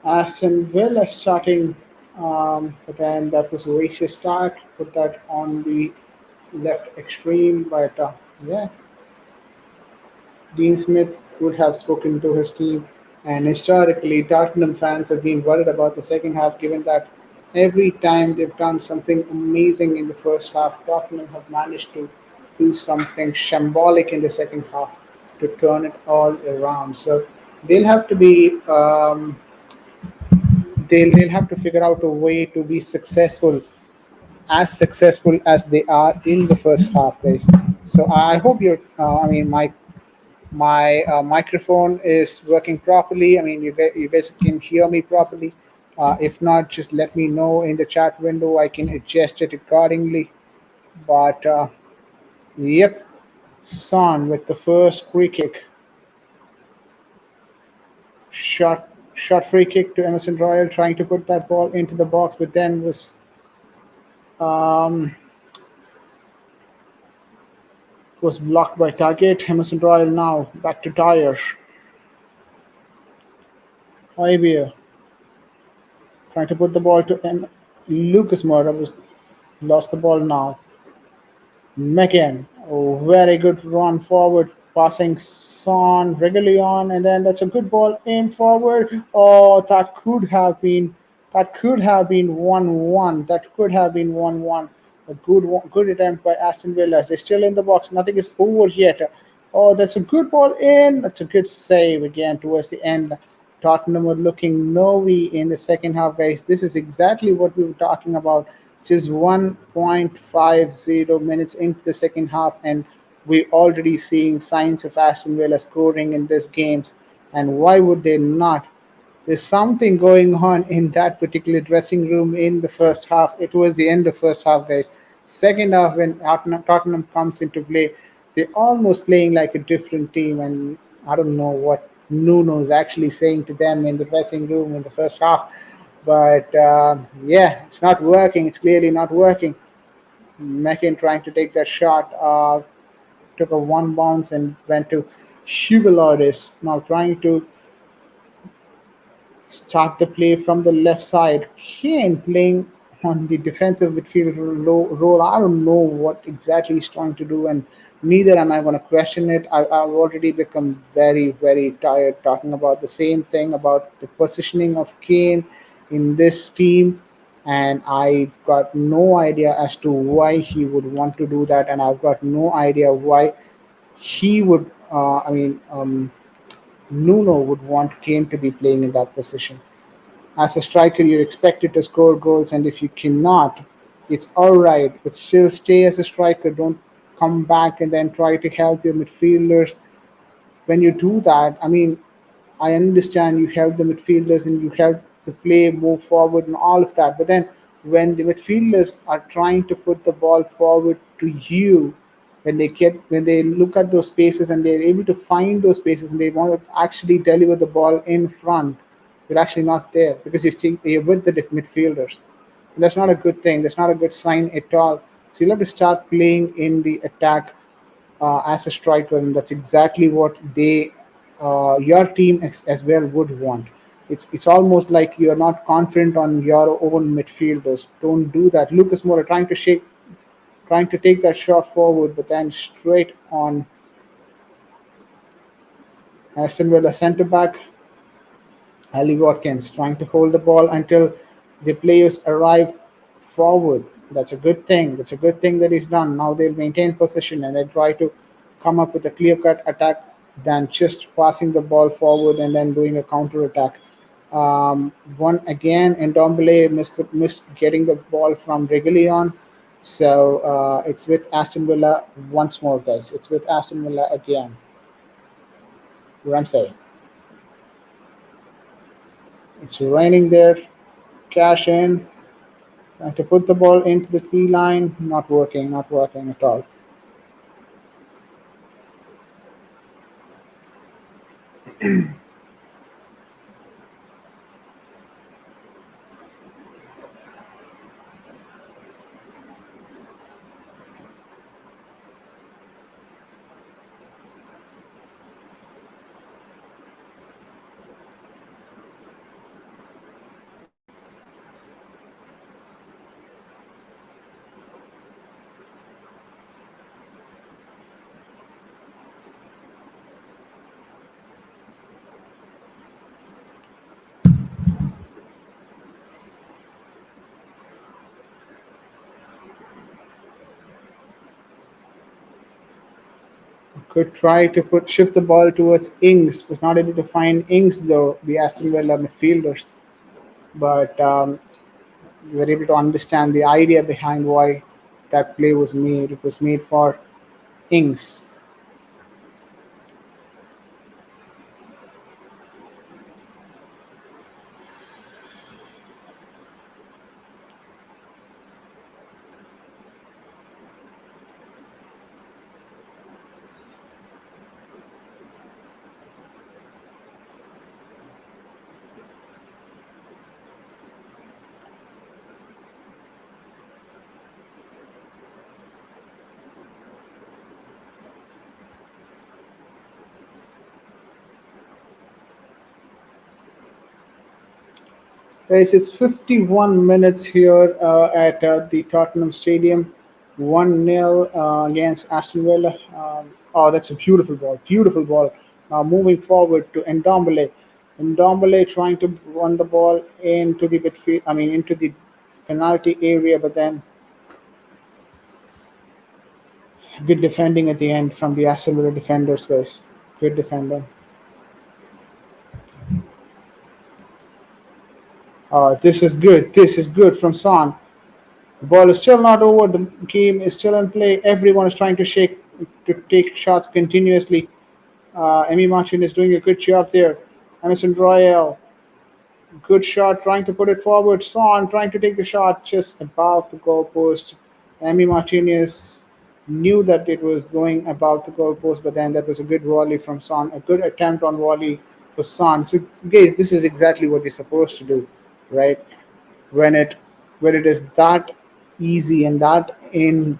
Aston Villa starting, but then that was a racist start. Put that on the left extreme, but yeah, Dean Smith would have spoken to his team. And historically, Tottenham fans have been worried about the second half, given that every time they've done something amazing in the first half, Tottenham have managed to do something shambolic in the second half to turn it all around. So they'll have to be they'll have to figure out a way to be successful as they are in the first half, guys. So I hope I mean, my microphone is working properly. I mean, you guys can hear me properly. If not, just let me know in the chat window. I can adjust it accordingly. But yep, Son with the first free kick, shot free kick to Emerson Royal, trying to put that ball into the box, but then um, was blocked by target. Emerson Royal now back to Dyer. Highbeer trying to put the ball to Lucas Moura was lost the ball now. McCann, oh, very good run forward, passing Son regularly on, and then that's a good ball in forward. Oh, that could have been 1-1. That could have been 1-1. A good attempt by Aston Villa. They're still in the box. Nothing is over yet. Oh, that's a good ball in. That's a good save again towards the end. Tottenham were looking snowy in the second half, guys. This is exactly what we were talking about. Just 1.50 minutes into the second half, and we're already seeing signs of Aston Villa scoring in these games. And why would they not? There's something going on in that particular dressing room in the first half. It was the end of first half, guys. Second half, when Tottenham comes into play, they're almost playing like a different team, and I don't know what Nuno is actually saying to them in the dressing room in the first half. But yeah, it's not working. It's clearly not working. Mekin trying to take that shot, took a one bounce and went to Hugo Lloris, now trying to start the play from the left side. Kane playing on the defensive midfield role. I don't know what exactly he's trying to do, and neither am I going to question it. I've already become very, very tired talking about the same thing about the positioning of Kane in this team, and I've got no idea as to why he would want to do that, and I've got no idea why he would. Nuno would want Kane to be playing in that position. As a striker, you're expected to score goals, and if you cannot, it's all right, but still stay as a striker. Don't come back and then try to help your midfielders. When you do that, I mean, I understand you help the midfielders and you help the play move forward and all of that. But then when the midfielders are trying to put the ball forward to you, when they look at those spaces and they're able to find those spaces and they want to actually deliver the ball in front, you're actually not there because you're with the midfielders. And that's not a good thing. That's not a good sign at all. So you'll have to start playing in the attack as a striker, and that's exactly what your team as well would want. It's almost like you're not confident on your own midfielders. Don't do that. Lucas Moura trying to take that shot forward, but then straight on Aston Villa centre back Ali Watkins trying to hold the ball until the players arrive forward. That's a good thing. That's a good thing that is done. Now they'll maintain possession and they try to come up with a clear cut attack than just passing the ball forward and then doing a counter attack. One again, and Dombele missed getting the ball from Reguilon. So it's with Aston Villa once more, guys. It's with Aston Villa again. Ramsey. It's raining there. Cash in. Trying to put the ball into the key line, not working at all. Could try to put shift the ball towards Ings. Was not able to find Ings though, the Aston Villa midfielders. But we were able to understand the idea behind why that play was made. It was made for Ings. Guys, it's 51 minutes here at the Tottenham Stadium. 1-0 against Aston Villa. Oh, that's a beautiful ball. Beautiful ball. Moving forward to Ndombele. Ndombele trying to run the ball into the midfield, I mean, into the penalty area, but then good defending at the end from the Aston Villa defenders, guys. Good defender. This is good. This is good from Son. The ball is still not over. The game is still in play. Everyone is trying to take shots continuously. Emi Martin is doing a good job there. Emerson Royale, good shot, trying to put it forward. Son trying to take the shot just above the goalpost. Emi Martinez knew that it was going above the goalpost, but then that was a good volley from Son, a good attempt on volley for Son. So, guys, this is exactly what you're supposed to do, right? When it is that easy and that in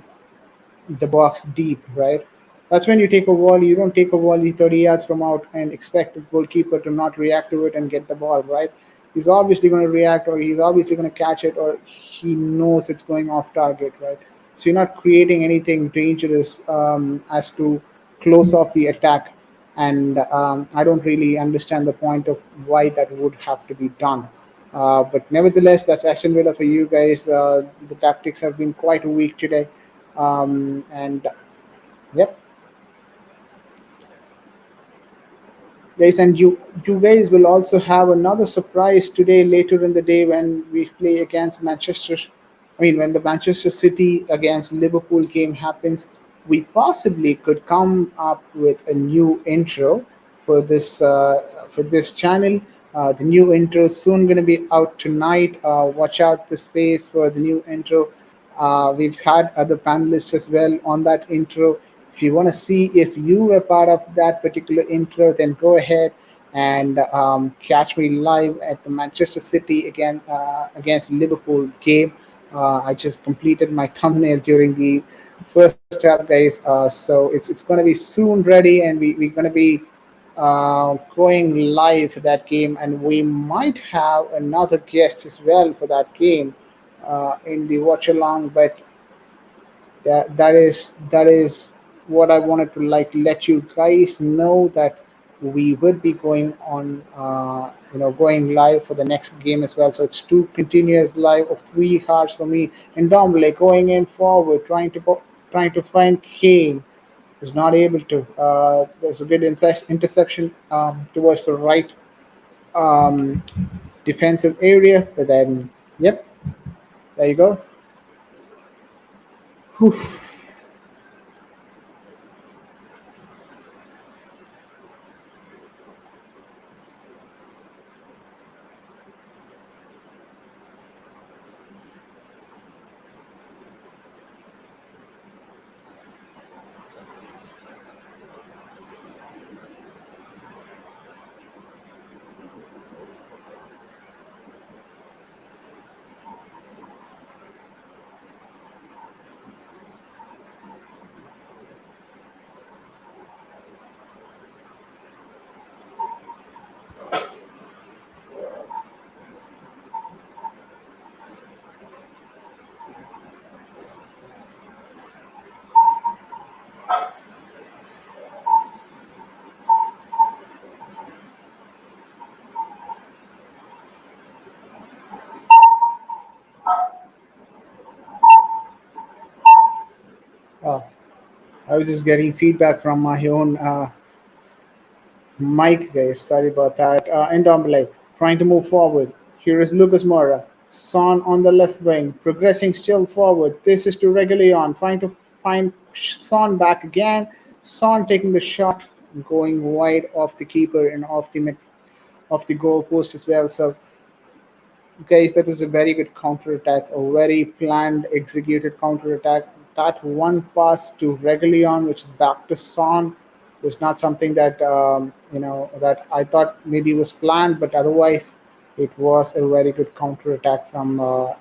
the box deep, right? That's when you take a volley. You don't take a volley 30 yards from out and expect the goalkeeper to not react to it and get the ball, right? He's obviously going to react, or he's obviously going to catch it, or he knows it's going off target, right? So you're not creating anything dangerous as to close off the attack. And I don't really understand the point of why that would have to be done. But nevertheless, that's Aston Villa for you guys. The tactics have been quite weak today. And yep, guys, and you guys will also have another surprise today later in the day when we play against Manchester. I mean, when the Manchester City against Liverpool game happens, we possibly could come up with a new intro for this channel. The new intro is soon going to be out tonight. Watch out the space for the new intro. We've had other panelists as well on that intro. If you want to see if you were part of that particular intro, then go ahead and catch me live at the Manchester City against Liverpool game. I just completed my thumbnail during the first half, guys. So it's going to be soon ready, and we're going to be going live for that game, and we might have another guest as well for that game in the watch along. But that is what I wanted to like let you guys know, that we would be going on going live for the next game as well. So it's two continuous live of 3 hours for me. And Domble going in forward, trying to find Kane, is not able to. There's a good interception towards the right um, defensive area, but then yep, there you go. Whew. I was just getting feedback from my own mic, guys. Sorry about that. Ndombele trying to move forward. Here is Lucas Moura. Son on the left wing, progressing still forward. This is to Reguilon, trying to find Son back again. Son taking the shot, going wide off the keeper and off the goal post as well. So guys, that was a very good counter attack, a very planned, executed counter attack. That one pass to Reguilon, which is back to Son, was not something that that I thought maybe was planned, but otherwise, it was a very good counter attack from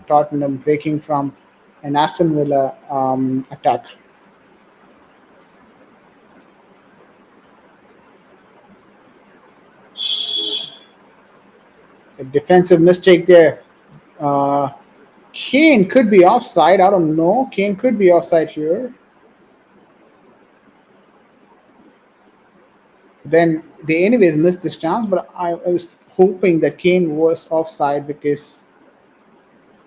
Tottenham, breaking from an Aston Villa attack. A defensive mistake there. Uh, Kane could be offside. I don't know. Kane could be offside here. Then they anyways missed this chance, but I was hoping that Kane was offside because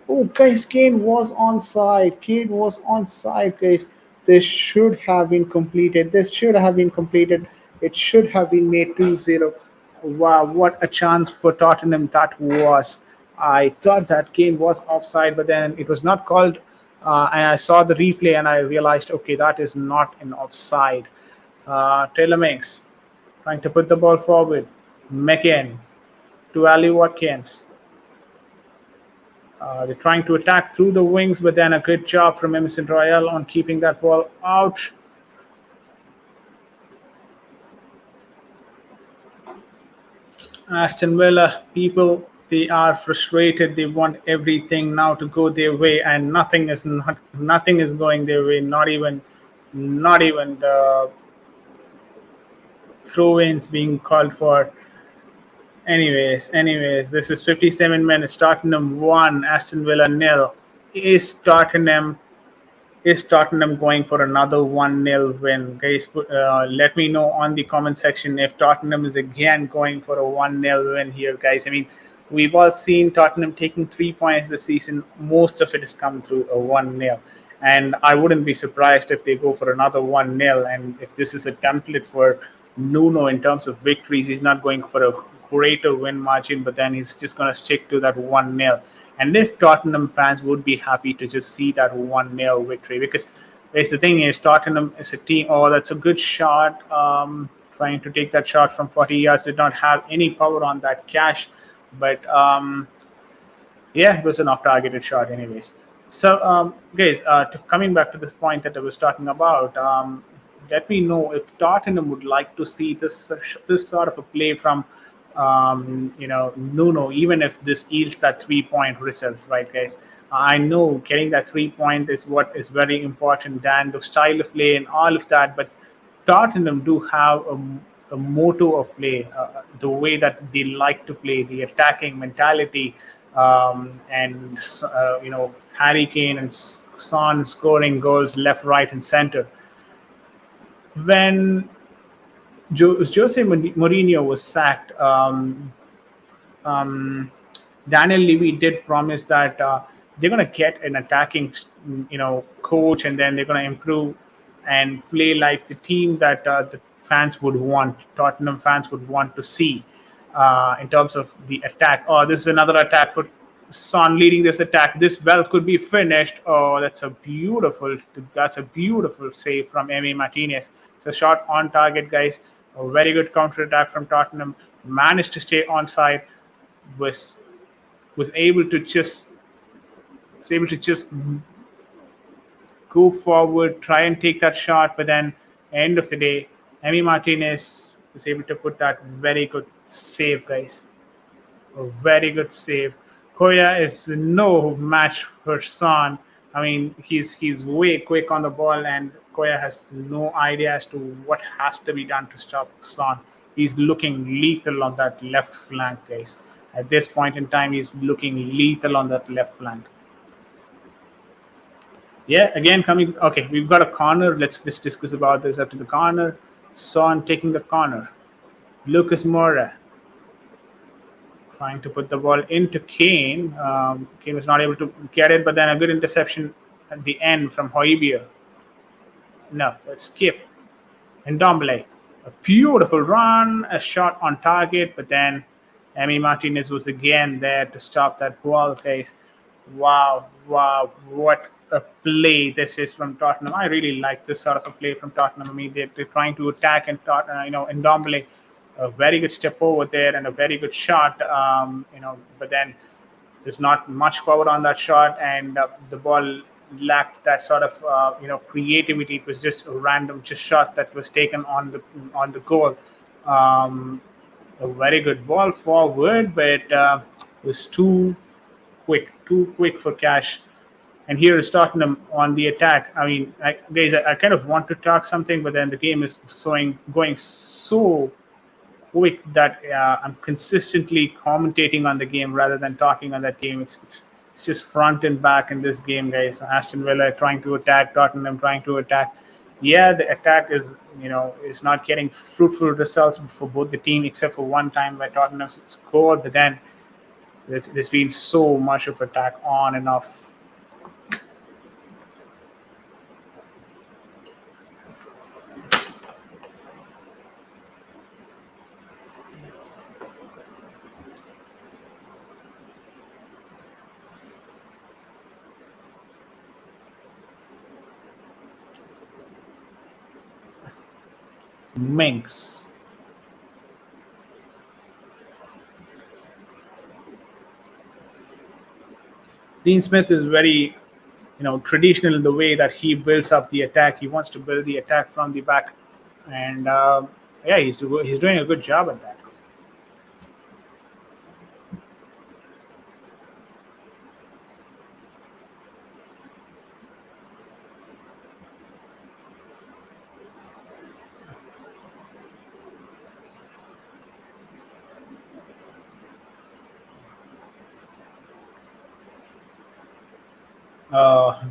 oh guys, Kane was onside. Kane was onside, guys. This should have been completed. This should have been completed. It should have been made 2-0. Wow, what a chance for Tottenham that was. I thought that Kane was offside, but then it was not called. And I saw the replay and I realized, okay, that is not an offside. Taylor Mings trying to put the ball forward. McCann to Ali Watkins. They're trying to attack through the wings, but then a good job from Emerson Royale on keeping that ball out. Aston Villa people, they are frustrated. They want everything now to go their way, and nothing is going their way. Not even the throw-ins being called for. Anyways, this is 57 minutes. Tottenham 1, Aston Villa nil. Is Tottenham is Tottenham going for another 1-0 win? Guys, let me know on the comment section if Tottenham is again going for a 1-0 win here, guys. I mean, we've all seen Tottenham taking 3 points this season. Most of it has come through a 1-0. And I wouldn't be surprised if they go for another 1-0. And if this is a template for Nuno in terms of victories, he's not going for a greater win margin, but then he's just going to stick to that 1-0. And if Tottenham fans would be happy to just see that 1-0 victory, because the thing is, Tottenham is a team. Oh, that's a good shot. Trying to take that shot from 40 yards, did not have any power on that cash, but yeah, it was an off-targeted shot, anyways. So, guys, coming back to this point that I was talking about, let me know if Tottenham would like to see this sort of a play from Nuno, even if this yields that 3-point result, right, guys? I know getting that 3-point is what is very important, and the style of play and all of that. But Tottenham do have a motto of play, the way that they like to play, the attacking mentality, and Harry Kane and Son scoring goals left, right, and center. When Jose Mourinho was sacked, Daniel Levy did promise that they're going to get an attacking, coach, and then they're going to improve and play like the team that the fans would want, Tottenham fans would want to see in terms of the attack. Oh, this is another attack for Son leading this attack. This well could be finished. Oh, that's a beautiful save from Emi Martinez. The shot on target, guys. A very good counter attack from Tottenham. Managed to stay onside. Was able to just go forward, try and take that shot, but then end of the day, Emi Martinez was able to put that very good save, guys. A very good save. Koya is no match for Son. I mean, he's way quick on the ball, and Koya has no idea as to what has to be done to stop Son. He's looking lethal on that left flank, guys. At this point in time, he's looking lethal on that left flank. Yeah, again coming. Okay, we've got a corner. Let's discuss about this after the corner. Son taking the corner. Lucas Moura trying to put the ball into Kane. Kane was not able to get it, but then a good interception at the end from Højbjerg. No, let's skip. And Dombele, a beautiful run, a shot on target, but then Emi Martinez was again there to stop that ball case. Wow, wow, what a play this is from Tottenham. I really like this sort of a play from Tottenham. I mean, they're trying to attack and and Dombele, a very good step over there and a very good shot. But then there's not much power on that shot, and the ball lacked that sort of creativity. It was just a random just shot that was taken on the goal. Um, a very good ball forward, but was too quick for Cash. And here is Tottenham on the attack. I mean, guys, I kind of want to talk something, but then the game is going so quick that I'm consistently commentating on the game rather than talking on that game. It's just front and back in this game, guys. Aston Villa trying to attack, Tottenham trying to attack. Yeah, the attack is not getting fruitful results for both the team, except for one time where Tottenham scored. But then there's been so much of attack on and off. Minx. Dean Smith is very traditional in the way that he builds up the attack. He wants to build the attack from the back, and yeah, he's doing a good job at that.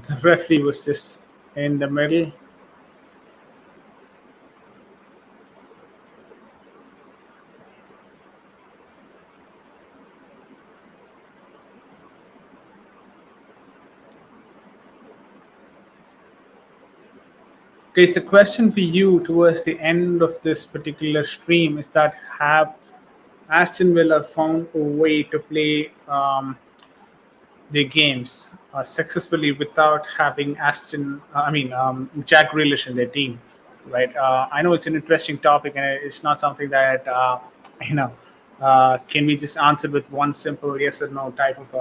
The referee was just in the middle. Okay, the question for you towards the end of this particular stream is that have Aston Villa found a way to play their games successfully without having Jack Grealish in their team, right? I know it's an interesting topic, and it's not something that you know can be just answered with one simple yes or no type of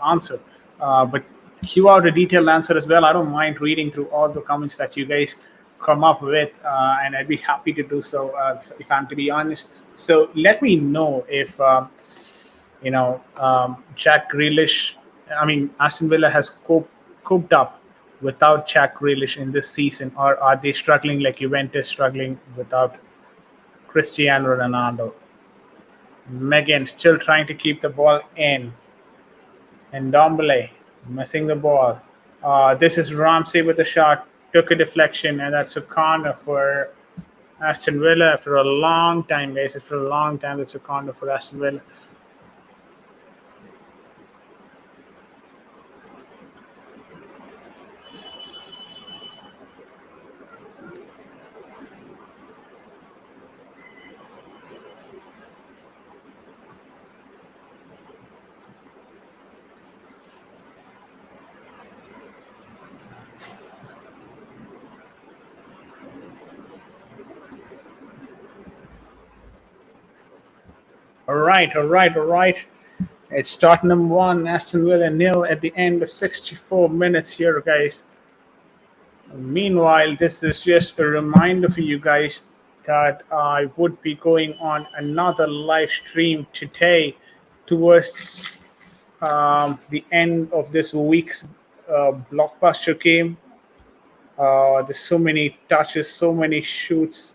answer. But cue out a detailed answer as well. I don't mind reading through all the comments that you guys come up with, and I'd be happy to do so if I'm to be honest. So let me know if Jack Grealish. I mean, Aston Villa has coped up without Jack Grealish in this season, or are they struggling like Juventus struggling without Cristiano Ronaldo? Megan still trying to keep the ball in, and Dombele missing the ball. This is Ramsey with a shot, took a deflection, and that's a corner for Aston Villa after a long time, guys. After a long time, it's a corner for Aston Villa. All right, all right, all right. It's Tottenham 1, Aston Villa nil at the end of 64 minutes here, guys. Meanwhile, this is just a reminder for you guys that I would be going on another live stream today towards the end of this week's blockbuster game. There's so many touches, so many shoots,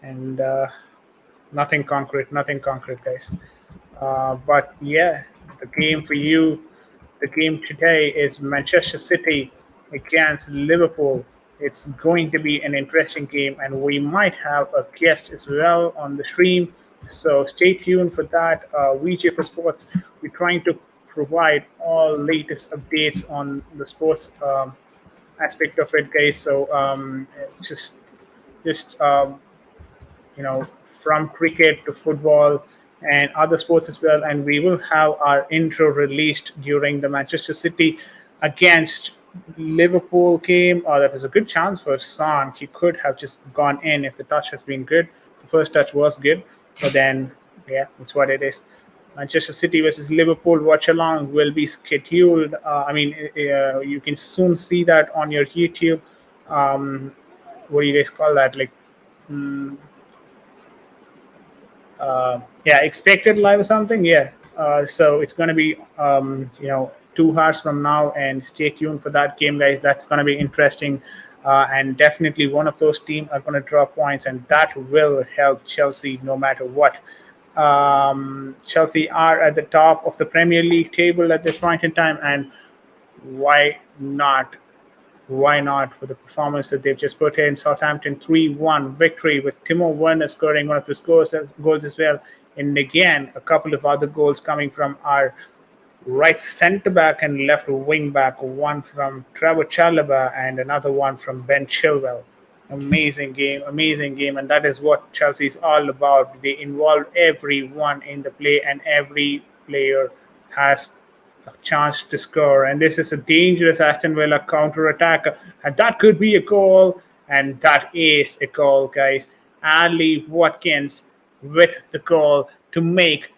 and nothing concrete, guys. But yeah, the game for you, the game today is Manchester City against Liverpool. It's going to be an interesting game, and we might have a guest as well on the stream. So stay tuned for that. VJ for Sports, we're trying to provide all latest updates on the sports aspect of it, guys. So just from cricket to football and other sports as well. And we will have our intro released during the Manchester City against Liverpool game. That was a good chance for Son. He could have just gone in if the touch has been good. The first touch was good, but then, yeah, that's what it is. Manchester City versus Liverpool watch along will be scheduled. You can soon see that on your YouTube. What do you guys call that? Like, mm, yeah, expected live or something. Yeah. So it's going to be 2 hours from now, and stay tuned for that game, guys. That's going to be interesting, and definitely one of those teams are going to draw points, and that will help Chelsea no matter what. Chelsea are at the top of the Premier League table at this point in time, and why not why not with the performance that they've just put in? Southampton 3-1 victory with Timo Werner scoring one of the goals as well. And again, a couple of other goals coming from our right centre back and left wing back, one from Trevor Chalobah and another one from Ben Chilwell. Amazing game, and that is what Chelsea is all about. They involve everyone in the play, and every player has a chance to score. And this is a dangerous Aston Villa counter attack, and that could be a goal, and that is a goal, guys. Ali Watkins with the goal to make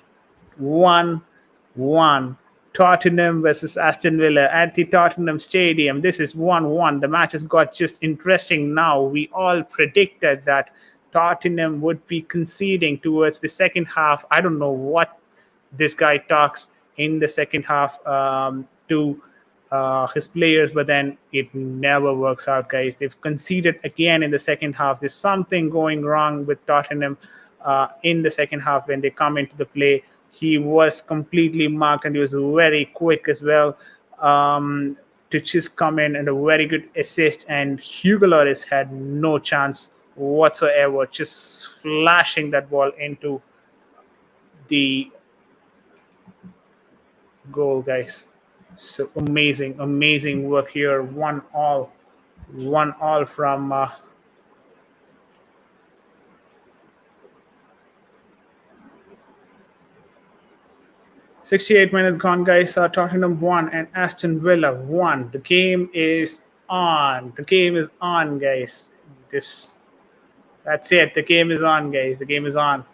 1-1. Tottenham versus Aston Villa at the Tottenham Stadium. This is 1-1. The match has got just interesting now. We all predicted that Tottenham would be conceding towards the second half. I don't know what this guy talks in the second half to his players, but then it never works out, guys. They've conceded again in the second half. There's something going wrong with Tottenham in the second half when they come into the play. He was completely marked, and he was very quick as well to just come in, and a very good assist. And Hugo Lloris had no chance whatsoever, just flashing that ball into the goal, guys. So amazing work here. 1-1 from 68 minutes gone, guys. Tottenham won and Aston Villa won. The game is on. The game is on, guys. That's it. The game is on, guys. The game is on.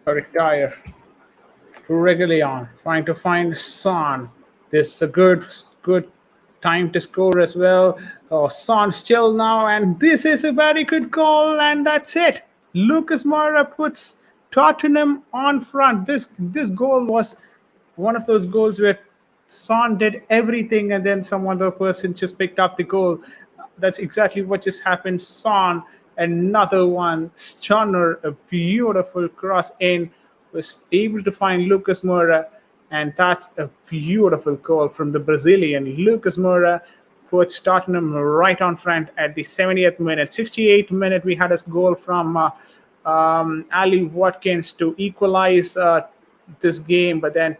Eric Dyer to Reguilon, trying to find Son. This is a good time to score as well. Oh, Son still now, and this is a very good goal, and that's it. Lucas Moura puts Tottenham on front. This goal was one of those goals where Son did everything, and then some other person just picked up the goal. That's exactly what just happened. Son, another one, stunner, a beautiful cross in, was able to find Lucas Moura, and that's a beautiful goal from the Brazilian. Lucas Moura puts Tottenham right on front at the 70th minute. 68th minute, we had a goal from Ali Watkins to equalize this game, but then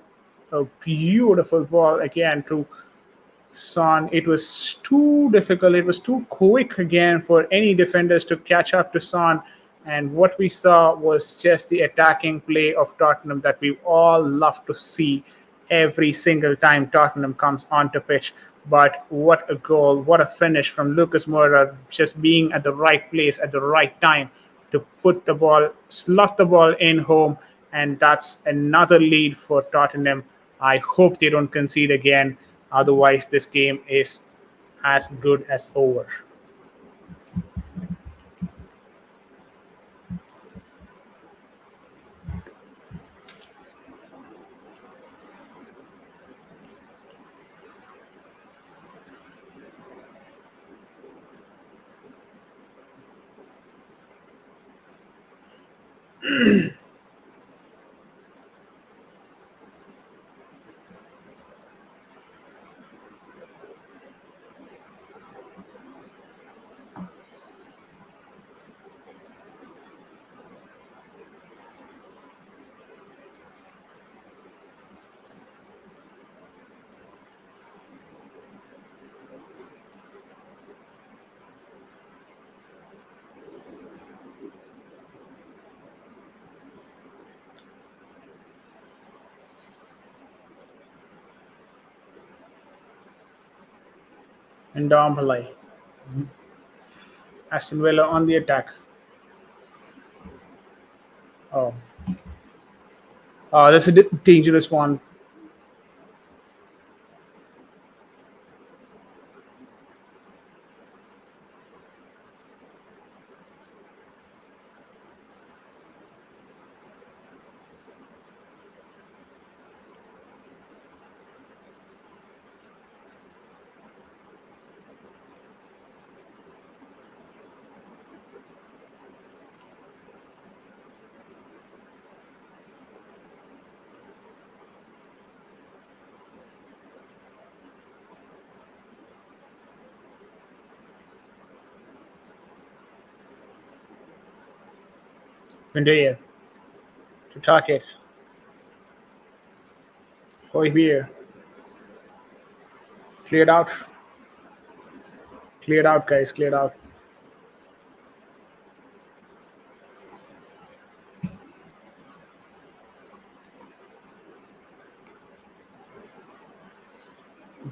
a beautiful ball again to Son. It was too difficult. It was too quick again for any defenders to catch up to Son. And what we saw was just the attacking play of Tottenham that we all love to see every single time Tottenham comes onto pitch. But what a goal, what a finish from Lucas Moura, just being at the right place at the right time to put the ball, slot the ball in home. And that's another lead for Tottenham. I hope they don't concede again. Otherwise, this game is as good as over. And Dombley, Aston Villa on the attack. Oh, that's a dangerous one. Vendaya to target. Hoybier cleared out. Cleared out, guys. Cleared out.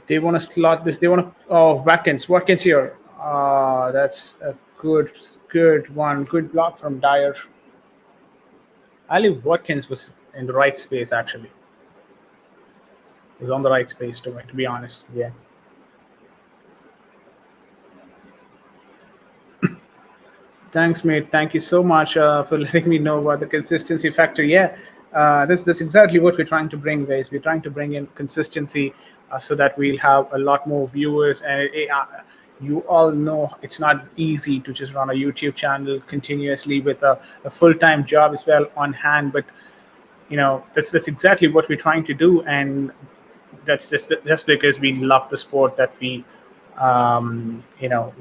They want to slot this. They want to. Oh, Watkins. Watkins here. That's a good one. Good block from Dyer. Ali Watkins was in the right space actually. Was on the right space to be honest. Yeah. Thanks, mate. Thank you so much for letting me know about the consistency factor. Yeah, that's exactly what we're trying to bring, guys. We're trying to bring in consistency so that we'll have a lot more viewers. And you all know it's not easy to just run a YouTube channel continuously with a full-time job as well on hand. But that's exactly what we're trying to do, and that's just because we love the sport that we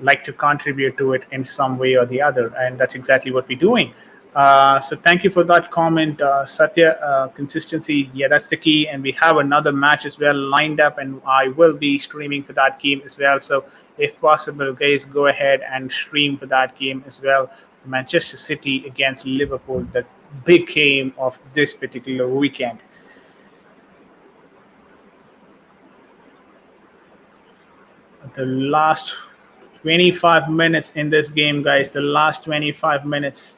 like to contribute to it in some way or the other, and that's exactly what we're doing. So thank you for that comment, Satya. Consistency, yeah, that's the key, and we have another match as well lined up, and I will be streaming for that game as well. So if possible, guys, go ahead and stream for that game as well. Manchester City against Liverpool, the big game of this particular weekend. The last 25 minutes in this game, guys. The last 25 minutes.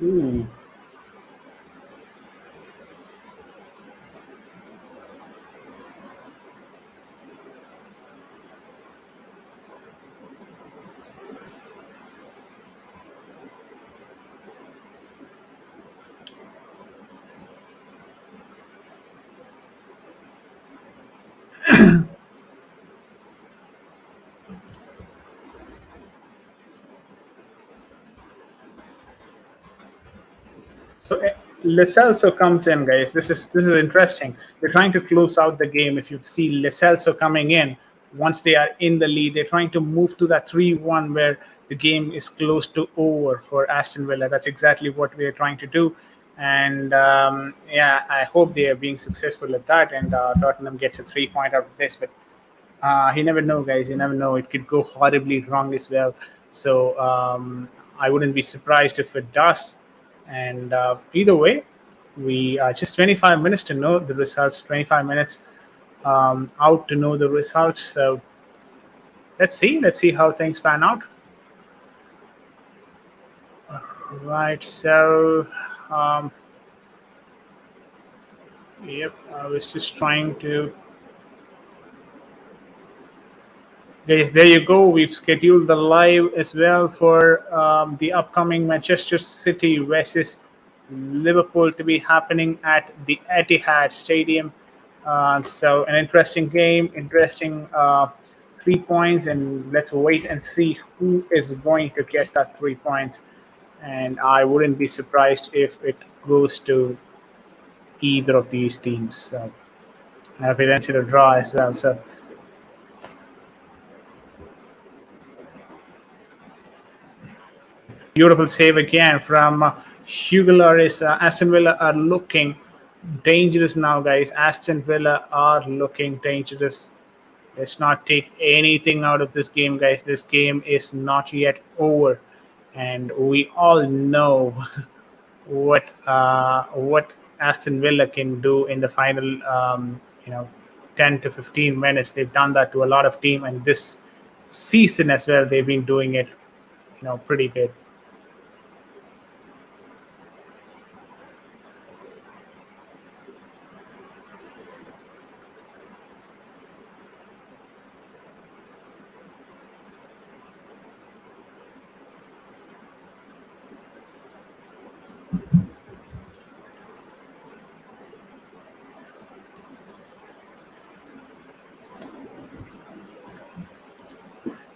Ooh. So Lecelso comes in, guys. This is interesting. They're trying to close out the game. If you see Lecelso coming in, once they are in the lead, they're trying to move to that 3-1 where the game is close to over for Aston Villa. That's exactly what we are trying to do. And yeah, I hope they are being successful at that. And Tottenham gets a 3 point out of this. But you never know, guys. You never know. It could go horribly wrong as well. So I wouldn't be surprised if it does. And either way, we are just 25 minutes to know the results. 25 minutes out to know the results. So let's see. Let's see how things pan out. Right. So, um, yep. I was just trying to. Guys, there you go. We've scheduled the live as well for the upcoming Manchester City versus Liverpool to be happening at the Etihad Stadium. So, an interesting game, interesting 3 points, and let's wait and see who is going to get that 3 points. And I wouldn't be surprised if it goes to either of these teams. So, if it ends in a draw as well. So, beautiful save again from Hugo Lloris. Aston Villa are looking dangerous now, guys. Aston Villa are looking dangerous. Let's not take anything out of this game, guys. This game is not yet over, and we all know what Aston Villa can do in the final. 10 to 15 minutes. They've done that to a lot of team, and this season as well, they've been doing it. Pretty good.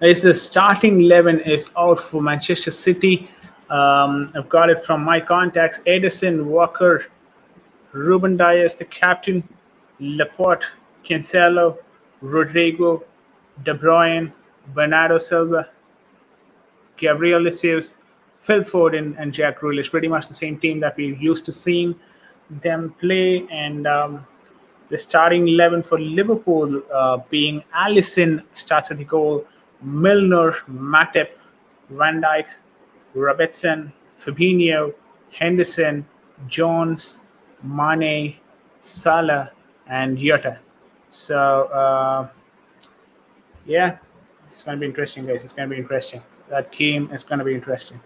Is the starting 11 is out for Manchester City. I've got it from my contacts. Edison, Walker, Ruben Dias, the captain, Laporte, Cancelo, Rodrigo, De Bruyne, Bernardo Silva, Gabriel Jesus, Phil Foden, and Jack Grealish. Pretty much the same team that we're used to seeing them play. And the starting 11 for Liverpool being Allison starts at the goal, Milner, Matip, Van Dijk, Robertson, Fabinho, Henderson, Jones, Mane, Salah, and Jota. So, yeah, it's going to be interesting, guys. It's going to be interesting. That game is going to be interesting.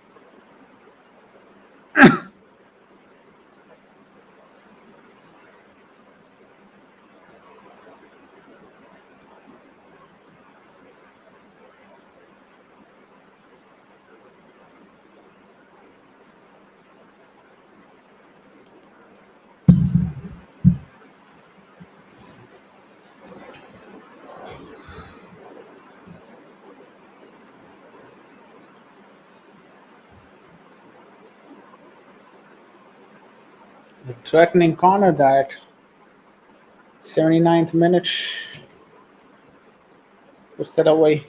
The threatening corner that 79th minute puts that away.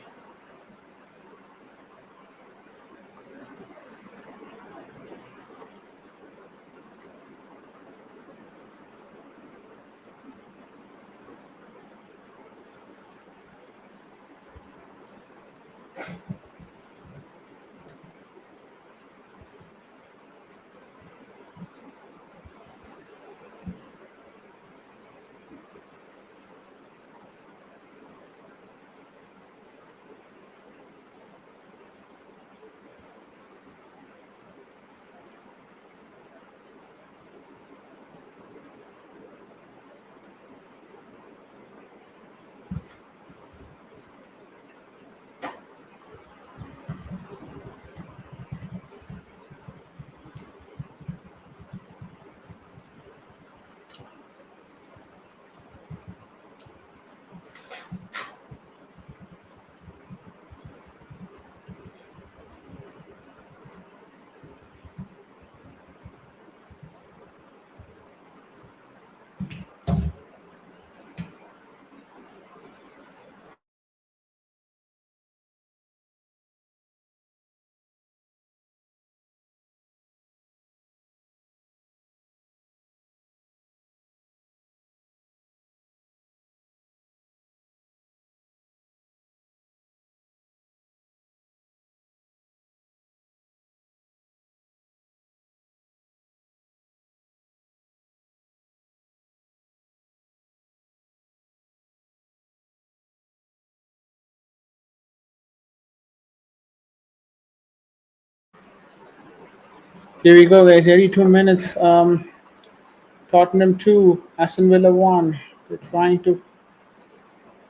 Here we go, guys. Every 2 minutes. Tottenham 2, Aston Villa 1. They're trying to,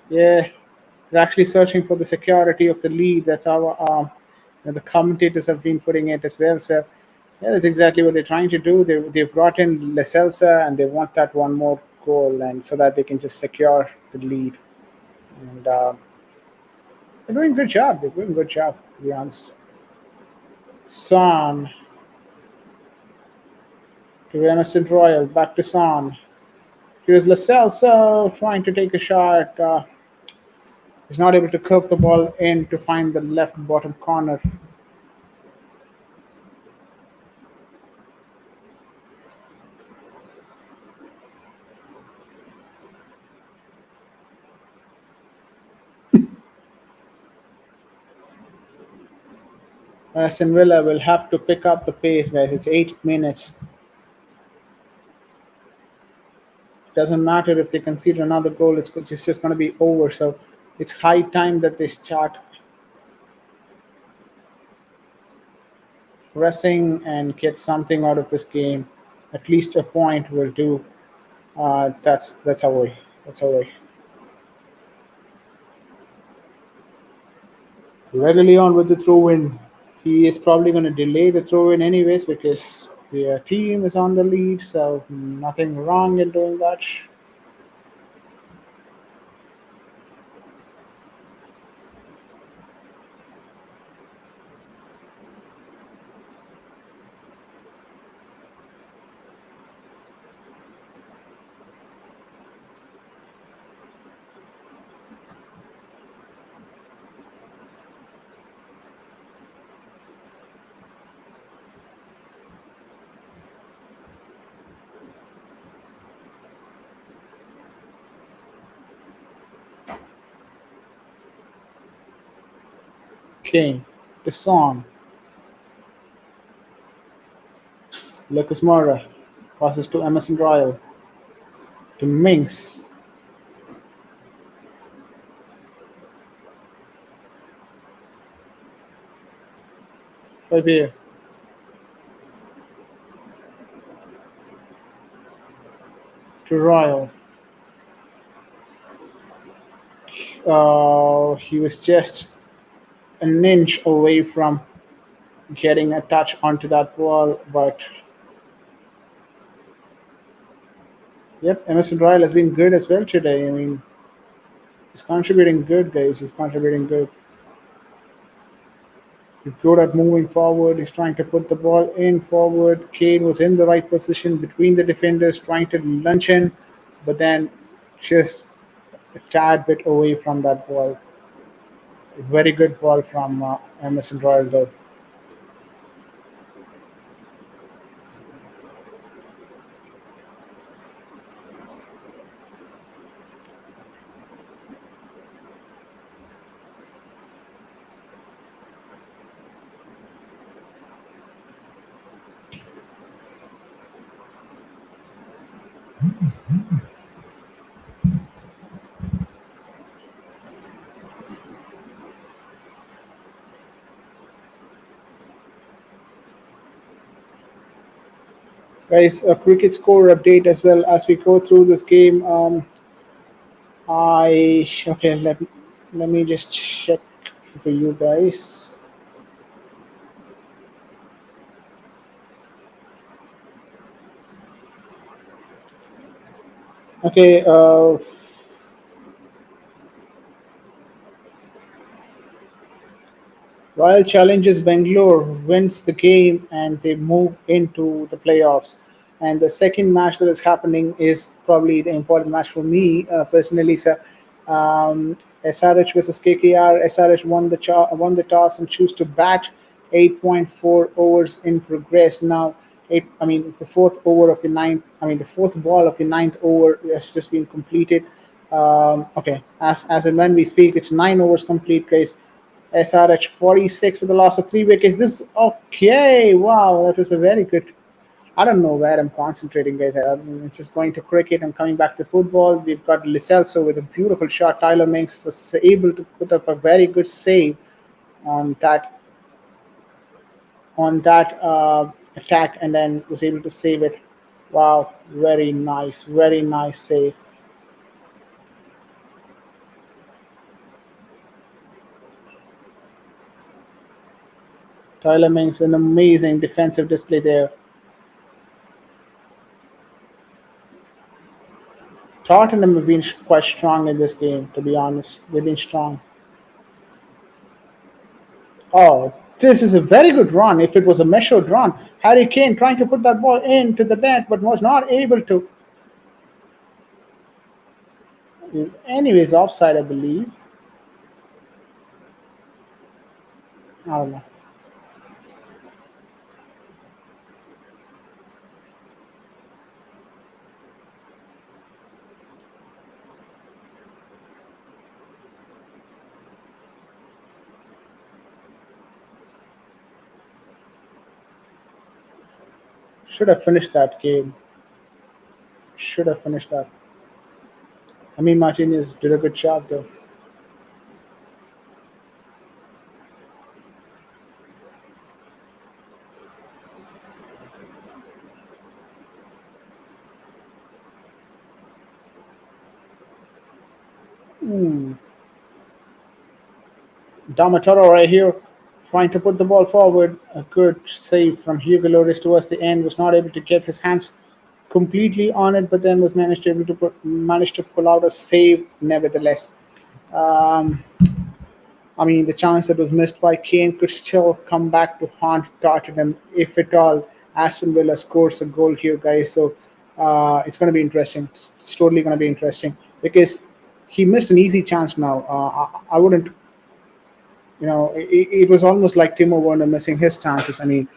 yeah, they're actually searching for the security of the lead. That's how the commentators have been putting it as well. So, yeah, that's exactly what they're trying to do. They've brought in Leselsa and they want that one more goal, and so that they can just secure the lead. And they're doing a good job. They're doing a good job, to be honest. Son to Emerson Royal, back to Son. Here's Leselsa trying to take a shot. He's not able to curve the ball in to find the left bottom corner. Aston Villa will have to pick up the pace, guys. It's 8 minutes. Doesn't matter if they concede another goal, it's just going to be over. So it's high time that they start pressing and get something out of this game. At least a point will do. That's how we. That's how we. Readily on with the throw in. He is probably going to delay the throw in anyways because the team is on the lead. So nothing wrong in doing that. Kane, the song, Lucas Moura passes to Emerson Royal, to Minks, right here, to Royal. He was just an inch away from getting a touch onto that ball, but yep, Emerson Royal has been good as well today. I mean, he's contributing good, guys. He's contributing good. He's good at moving forward. He's trying to put the ball in forward. Kane was in the right position between the defenders, trying to lunge in, but then just a tad bit away from that ball. Very good ball from Emerson Royal, though. Guys, a cricket score update as well as we go through this game. I okay. Let me just check for you guys. Okay. Royal challenges Bangalore, wins the game, and they move into the playoffs. And the second match that is happening is probably the important match for me personally. So, SRH versus KKR. SRH won the toss and choose to bat. 8.4 overs in progress now. I mean, it's the fourth over of the ninth. I mean, the fourth ball of the ninth over has just been completed. Okay, as and when we speak, it's 9 overs complete, guys. SRH 46 with a loss of 3 wickets. This okay. Wow, that was a very good. I don't know where I'm concentrating, guys. I'm just going to cricket. I'm coming back to football. We've got Licelso with a beautiful shot. Tyler Minks was able to put up a very good save on that attack and then was able to save it. Wow, very nice save. Tyler Mings, an amazing defensive display there. Tottenham have been quite strong in this game, to be honest. They've been strong. Oh, this is a very good run. If it was a measured run, Harry Kane trying to put that ball into the net, but was not able to. Anyways, offside, I believe. I don't know. Should have finished that game. Should have finished that. I mean, Martinez did a good job though. Ooh. Damatoro right here, trying to put the ball forward. A good save from Hugo Lloris towards the end. Was not able to get his hands completely on it, but then was managed to pull out a save nevertheless. Um, I mean, the chance that was missed by Kane could still come back to haunt Tottenham if at all Aston Villa scores a goal here, guys. So it's going to be interesting. It's totally going to be interesting because he missed an easy chance now. I wouldn't, it was almost like Timo Werner missing his chances. I mean,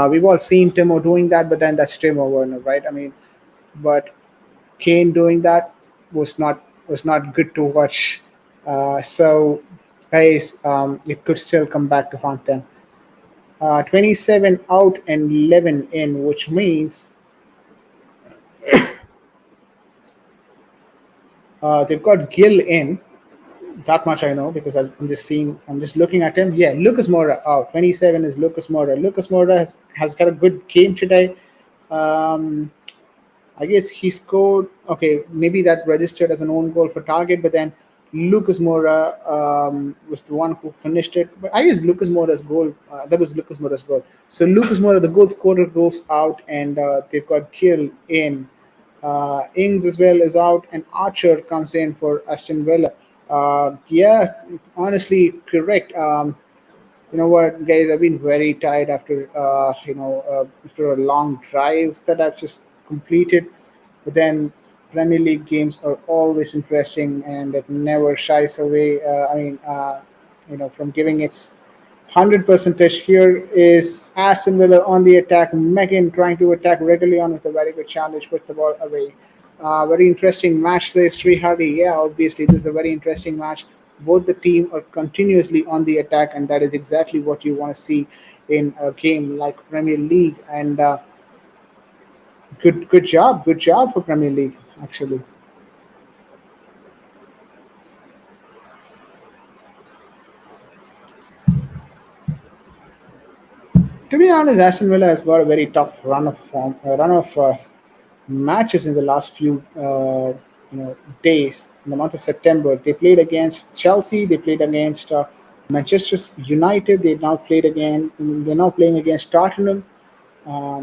we've all seen Timo doing that, but then that's Timo Werner, right? I mean, but Kane doing that was not good to watch. So, guys, it could still come back to haunt them. 27 out and 11 in, which means they've got Gill in. That much I know because I'm just seeing, I'm just looking at him. Yeah, Lucas Moura out. 27 is Lucas Moura. Lucas Moura has got a good game today. Um, I guess he scored. Okay, maybe that registered as an own goal for target, but then Lucas Moura was the one who finished it. But I guess Lucas Moura's goal. That was Lucas Moura's goal. So Lucas Moura, the goal scorer, goes out, and they've got Gill in. Ings as well is out, and Archer comes in for Aston Villa. Yeah, honestly, correct. You know what, guys? I've been very tired after a long drive that I've just completed. But then Premier League games are always interesting, and it never shies away. From giving its 100 percentage. Here is Aston Villa on the attack. Megan trying to attack regularly on with a very good challenge, put the ball away. Very interesting match, says Sri Hari. Yeah, obviously, this is a very interesting match. Both the team are continuously on the attack, and that is exactly what you want to see in a game like Premier League. And good job for Premier League, actually. To be honest, Aston Villa has got a very tough run of matches in the last few days. In the month of September, they played against Chelsea. They played against Manchester United. They're now playing against Tottenham.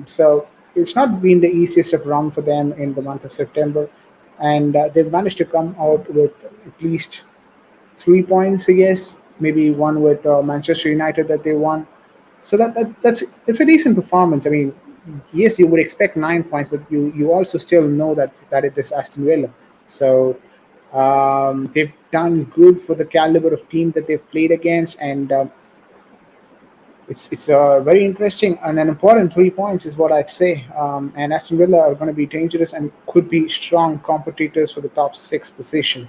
So it's not been the easiest of run for them in the month of September, and they've managed to come out with at least 3 points, I guess. Maybe one with Manchester United that they won. So that's it's a decent performance. I mean, yes, you would expect 9 points, but you also still know that it is Aston Villa. So they've done good for the caliber of team that they've played against, and it's very interesting and an important 3 points is what I'd say. And Aston Villa are going to be dangerous and could be strong competitors for the top six position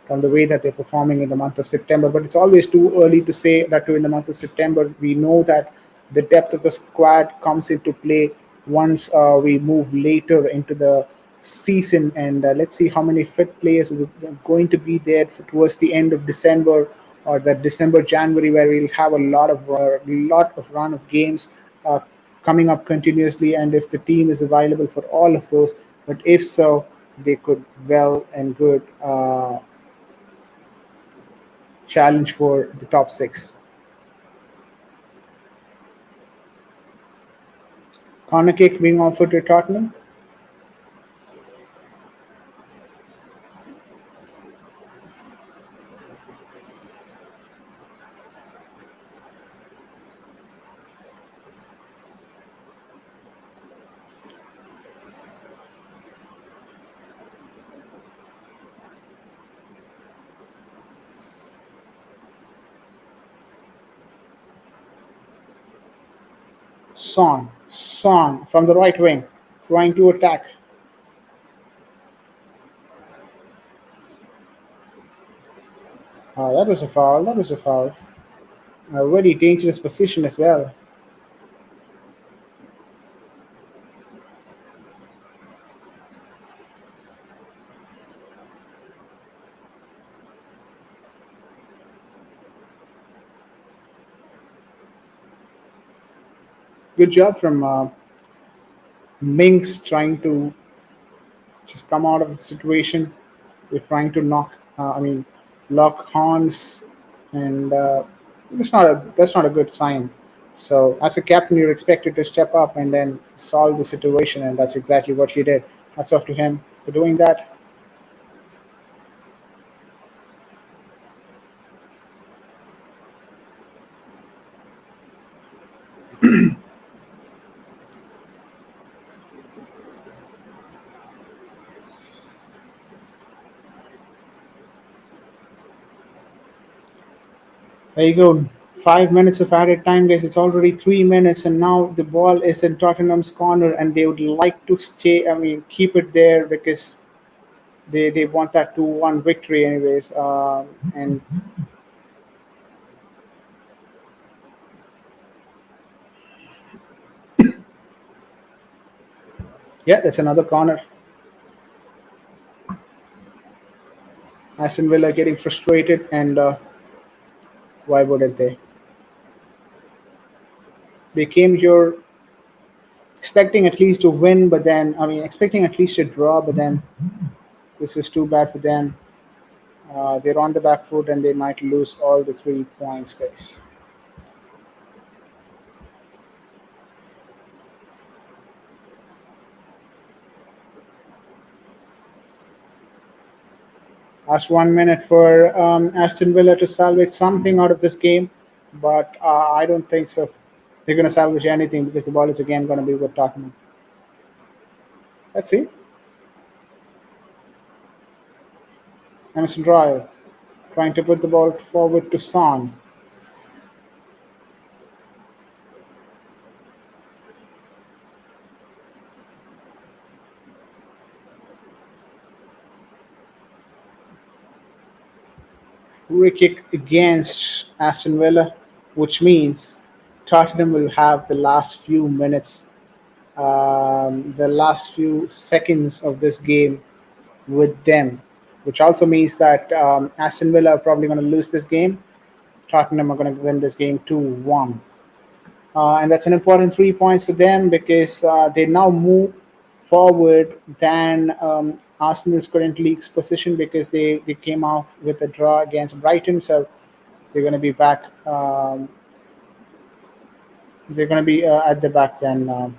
from the way that they're performing in the month of September. But it's always too early to say that too in the month of September. We know that the depth of the squad comes into play once we move later into the season. And let's see how many fit players are going to be there towards the end of December or that December January where we'll have a lot of run of games. coming up continuously, and if the team is available for all of those. But if so, they could well and good challenge for the top six. Corner kick being offered to Tottenham. Son from the right wing, trying to attack. That was a foul. That was a foul. A very dangerous position as well. Good job from Minks trying to just come out of the situation. They're trying to lock horns, and that's not a good sign. So, as a captain, you're expected to step up and then solve the situation, and that's exactly what he did. Hats off to him for doing that. There you go. 5 minutes of added time, guys. It's already 3 minutes, and now the ball is in Tottenham's corner, and they would like to stay. Keep it there because they want that 2-1 victory, anyways. And yeah, that's another corner. Aston Villa getting frustrated, and why wouldn't they? They came here expecting at least to win, but then expecting at least a draw, but then this is too bad for them. They're on the back foot, and they might lose all the 3 points, guys. Last 1 minute for Aston Villa to salvage something out of this game, but I don't think so. They're going to salvage anything because the ball is again going to be with Tottenham. Let's see. Emerson Royal trying to put the ball forward to Son. Free kick against Aston Villa, which means Tottenham will have the last few minutes, the last few seconds of this game with them, which also means that Aston Villa are probably going to lose this game. Tottenham are going to win this game 2-1. And that's an important 3 points for them because they now move forward than Arsenal's current league's position because they came out with a draw against Brighton. So they're going to be back. They're going to be at the back then.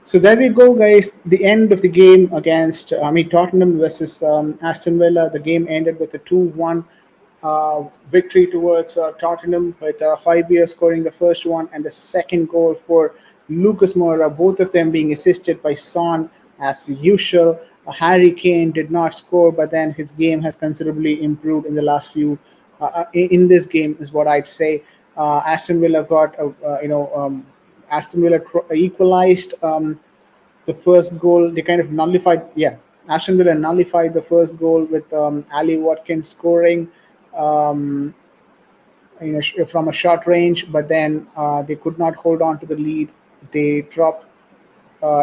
So there we go, guys. The end of the game against Tottenham versus Aston Villa. The game ended with a 2-1 victory towards Tottenham, with Højbjerg scoring the first one and the second goal for Lucas Moura, both of them being assisted by Son as usual. Harry Kane did not score, but then his game has considerably improved in the last few. In this game, is what I'd say. Aston Villa got, Aston Villa equalized. The first goal, they kind of nullified. Yeah, Aston Villa nullified the first goal with Ali Watkins scoring. Um, from a short range, but then they could not hold on to the lead. They dropped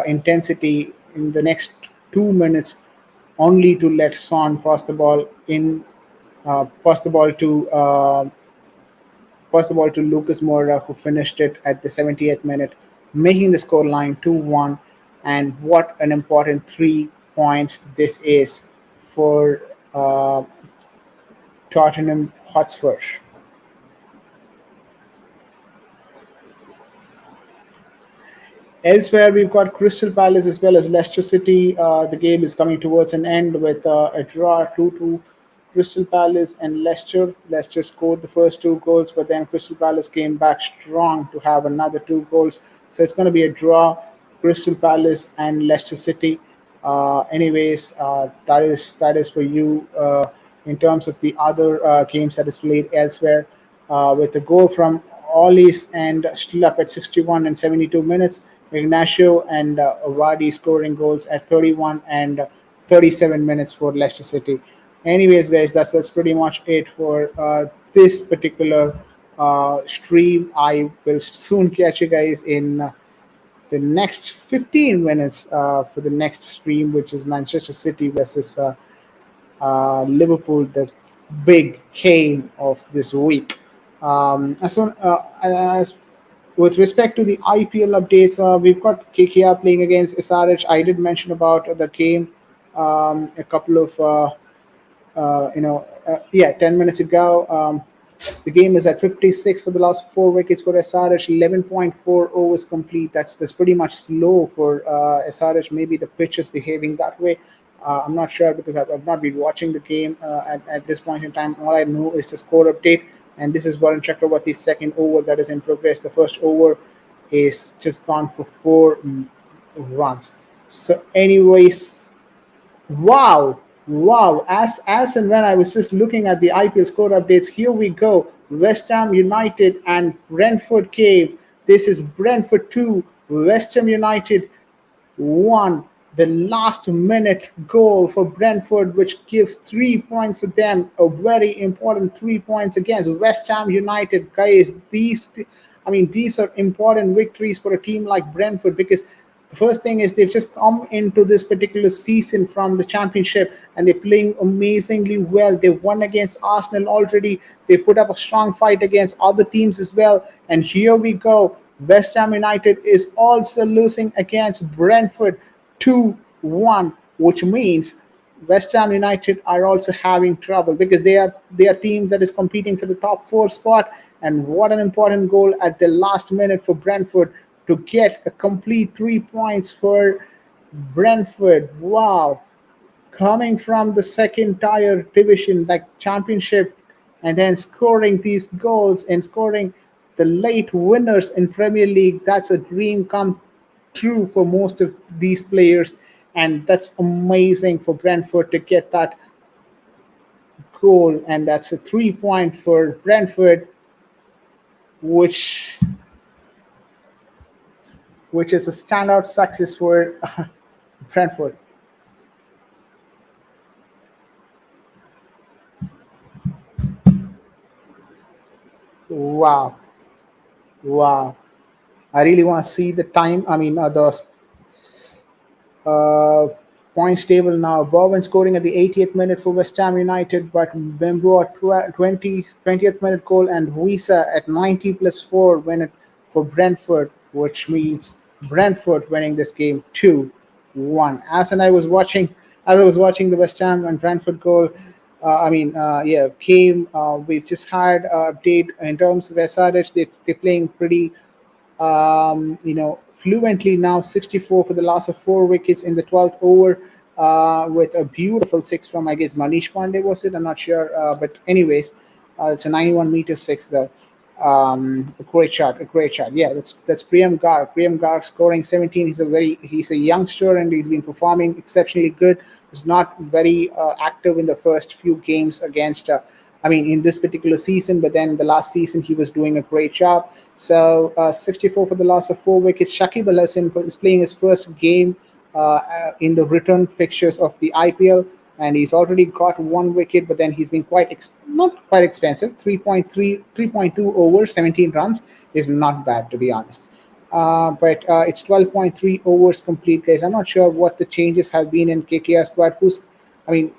intensity in the next 2 minutes, only to let Son pass the ball to Lucas Moura, who finished it at the 70th minute, making the scoreline 2-1. And what an important 3 points this is for uh, Tottenham Hotspur. Elsewhere, we've got Crystal Palace as well as Leicester City. The game is coming towards an end with a draw 2-2. Crystal Palace and Leicester. Leicester scored the first two goals, but then Crystal Palace came back strong to have another two goals. So it's going to be a draw, Crystal Palace and Leicester City. That is for you in terms of the other games that is played elsewhere. With the goal from Ollis and still up at 61 and 72 minutes. Ignacio and Wadi scoring goals at 31 and 37 minutes for Leicester City. Anyways, guys, that's pretty much it for this particular stream. I will soon catch you guys in the next 15 minutes for the next stream, which is Manchester City versus Liverpool, the big game of this week. As with respect to the IPL updates, we've got KKR playing against SRH. I did mention about the game a couple of 10 minutes ago. The game is at 56 for the last 4 wickets for SRH, 11.4 overs complete. That's pretty much slow for SRH. Maybe the pitch is behaving that way. I'm not sure because I've not been watching the game at this point in time. All I know is the score update, and this is Varun Chakravarti's second over that is in progress. The first over is just gone for 4 runs. So, anyways, wow, wow. As and when I was just looking at the IPL score updates, here we go. West Ham United and Brentford came. This is Brentford 2, West Ham United 1. The last minute goal for Brentford, which gives 3 points for them. A very important 3 points against West Ham United. Guys, these are important victories for a team like Brentford, because the first thing is they've just come into this particular season from the championship and they're playing amazingly well. They won against Arsenal already. They put up a strong fight against other teams as well. And here we go. West Ham United is also losing against Brentford 2-1, which means West Ham United are also having trouble because they are a team that is competing for the top four spot. And what an important goal at the last minute for Brentford to get a complete 3 points for Brentford. Wow. Coming from the second tier division, like championship, and then scoring these goals and scoring the late winners in Premier League, that's a dream come true for most of these players. And that's amazing for Brentford to get that goal. And that's a 3 point for Brentford, which is a standout success for Brentford. Wow, wow! I really want to see the time. The uh, points table now. Bowen scoring at the 80th minute for West Ham United, but Bembo at 20th minute goal, and Huisa at 90 plus 4 win it for Brentford, which means Brentford winning this game 2-1. As I was watching the West Ham and Brentford goal, came. We've just had an update in terms of SRH. They're playing pretty fluently now. 64 for the loss of 4 wickets in the 12th over, with a beautiful six from, I guess, Manish Pandey was it? I'm not sure, but anyways, it's a 91 meter six though. A great shot, a great shot. Yeah, that's Priyam Garg. Priyam Garg scoring 17. He's a youngster and he's been performing exceptionally good. Was not very active in the first few games against. I mean, in this particular season, but then the last season he was doing a great job. So 64 for the loss of 4 wickets. Shakib Al Hasan is playing his first game in the return fixtures of the IPL, and he's already got 1 wicket. But then he's been not quite expensive. 3.2 overs, 17 runs is not bad, to be honest. But it's 12.3 overs complete, guys. I'm not sure what the changes have been in KKR squad. I mean,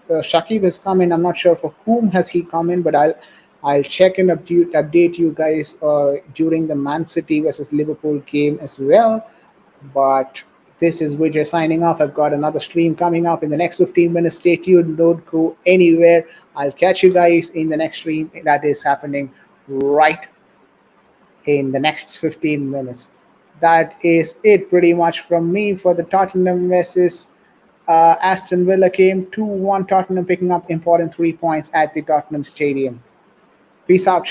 Shakib has come in. I'm not sure for whom has he come in, but I'll check and update you guys during the Man City versus Liverpool game as well. But this is Vijay signing off. I've got another stream coming up in the next 15 minutes. Stay tuned. Don't go anywhere. I'll catch you guys in the next stream that is happening right in the next 15 minutes. That is it pretty much from me for the Tottenham versus Aston Villa game. 2-1 Tottenham picking up important 3 points at the Tottenham Stadium. Peace out.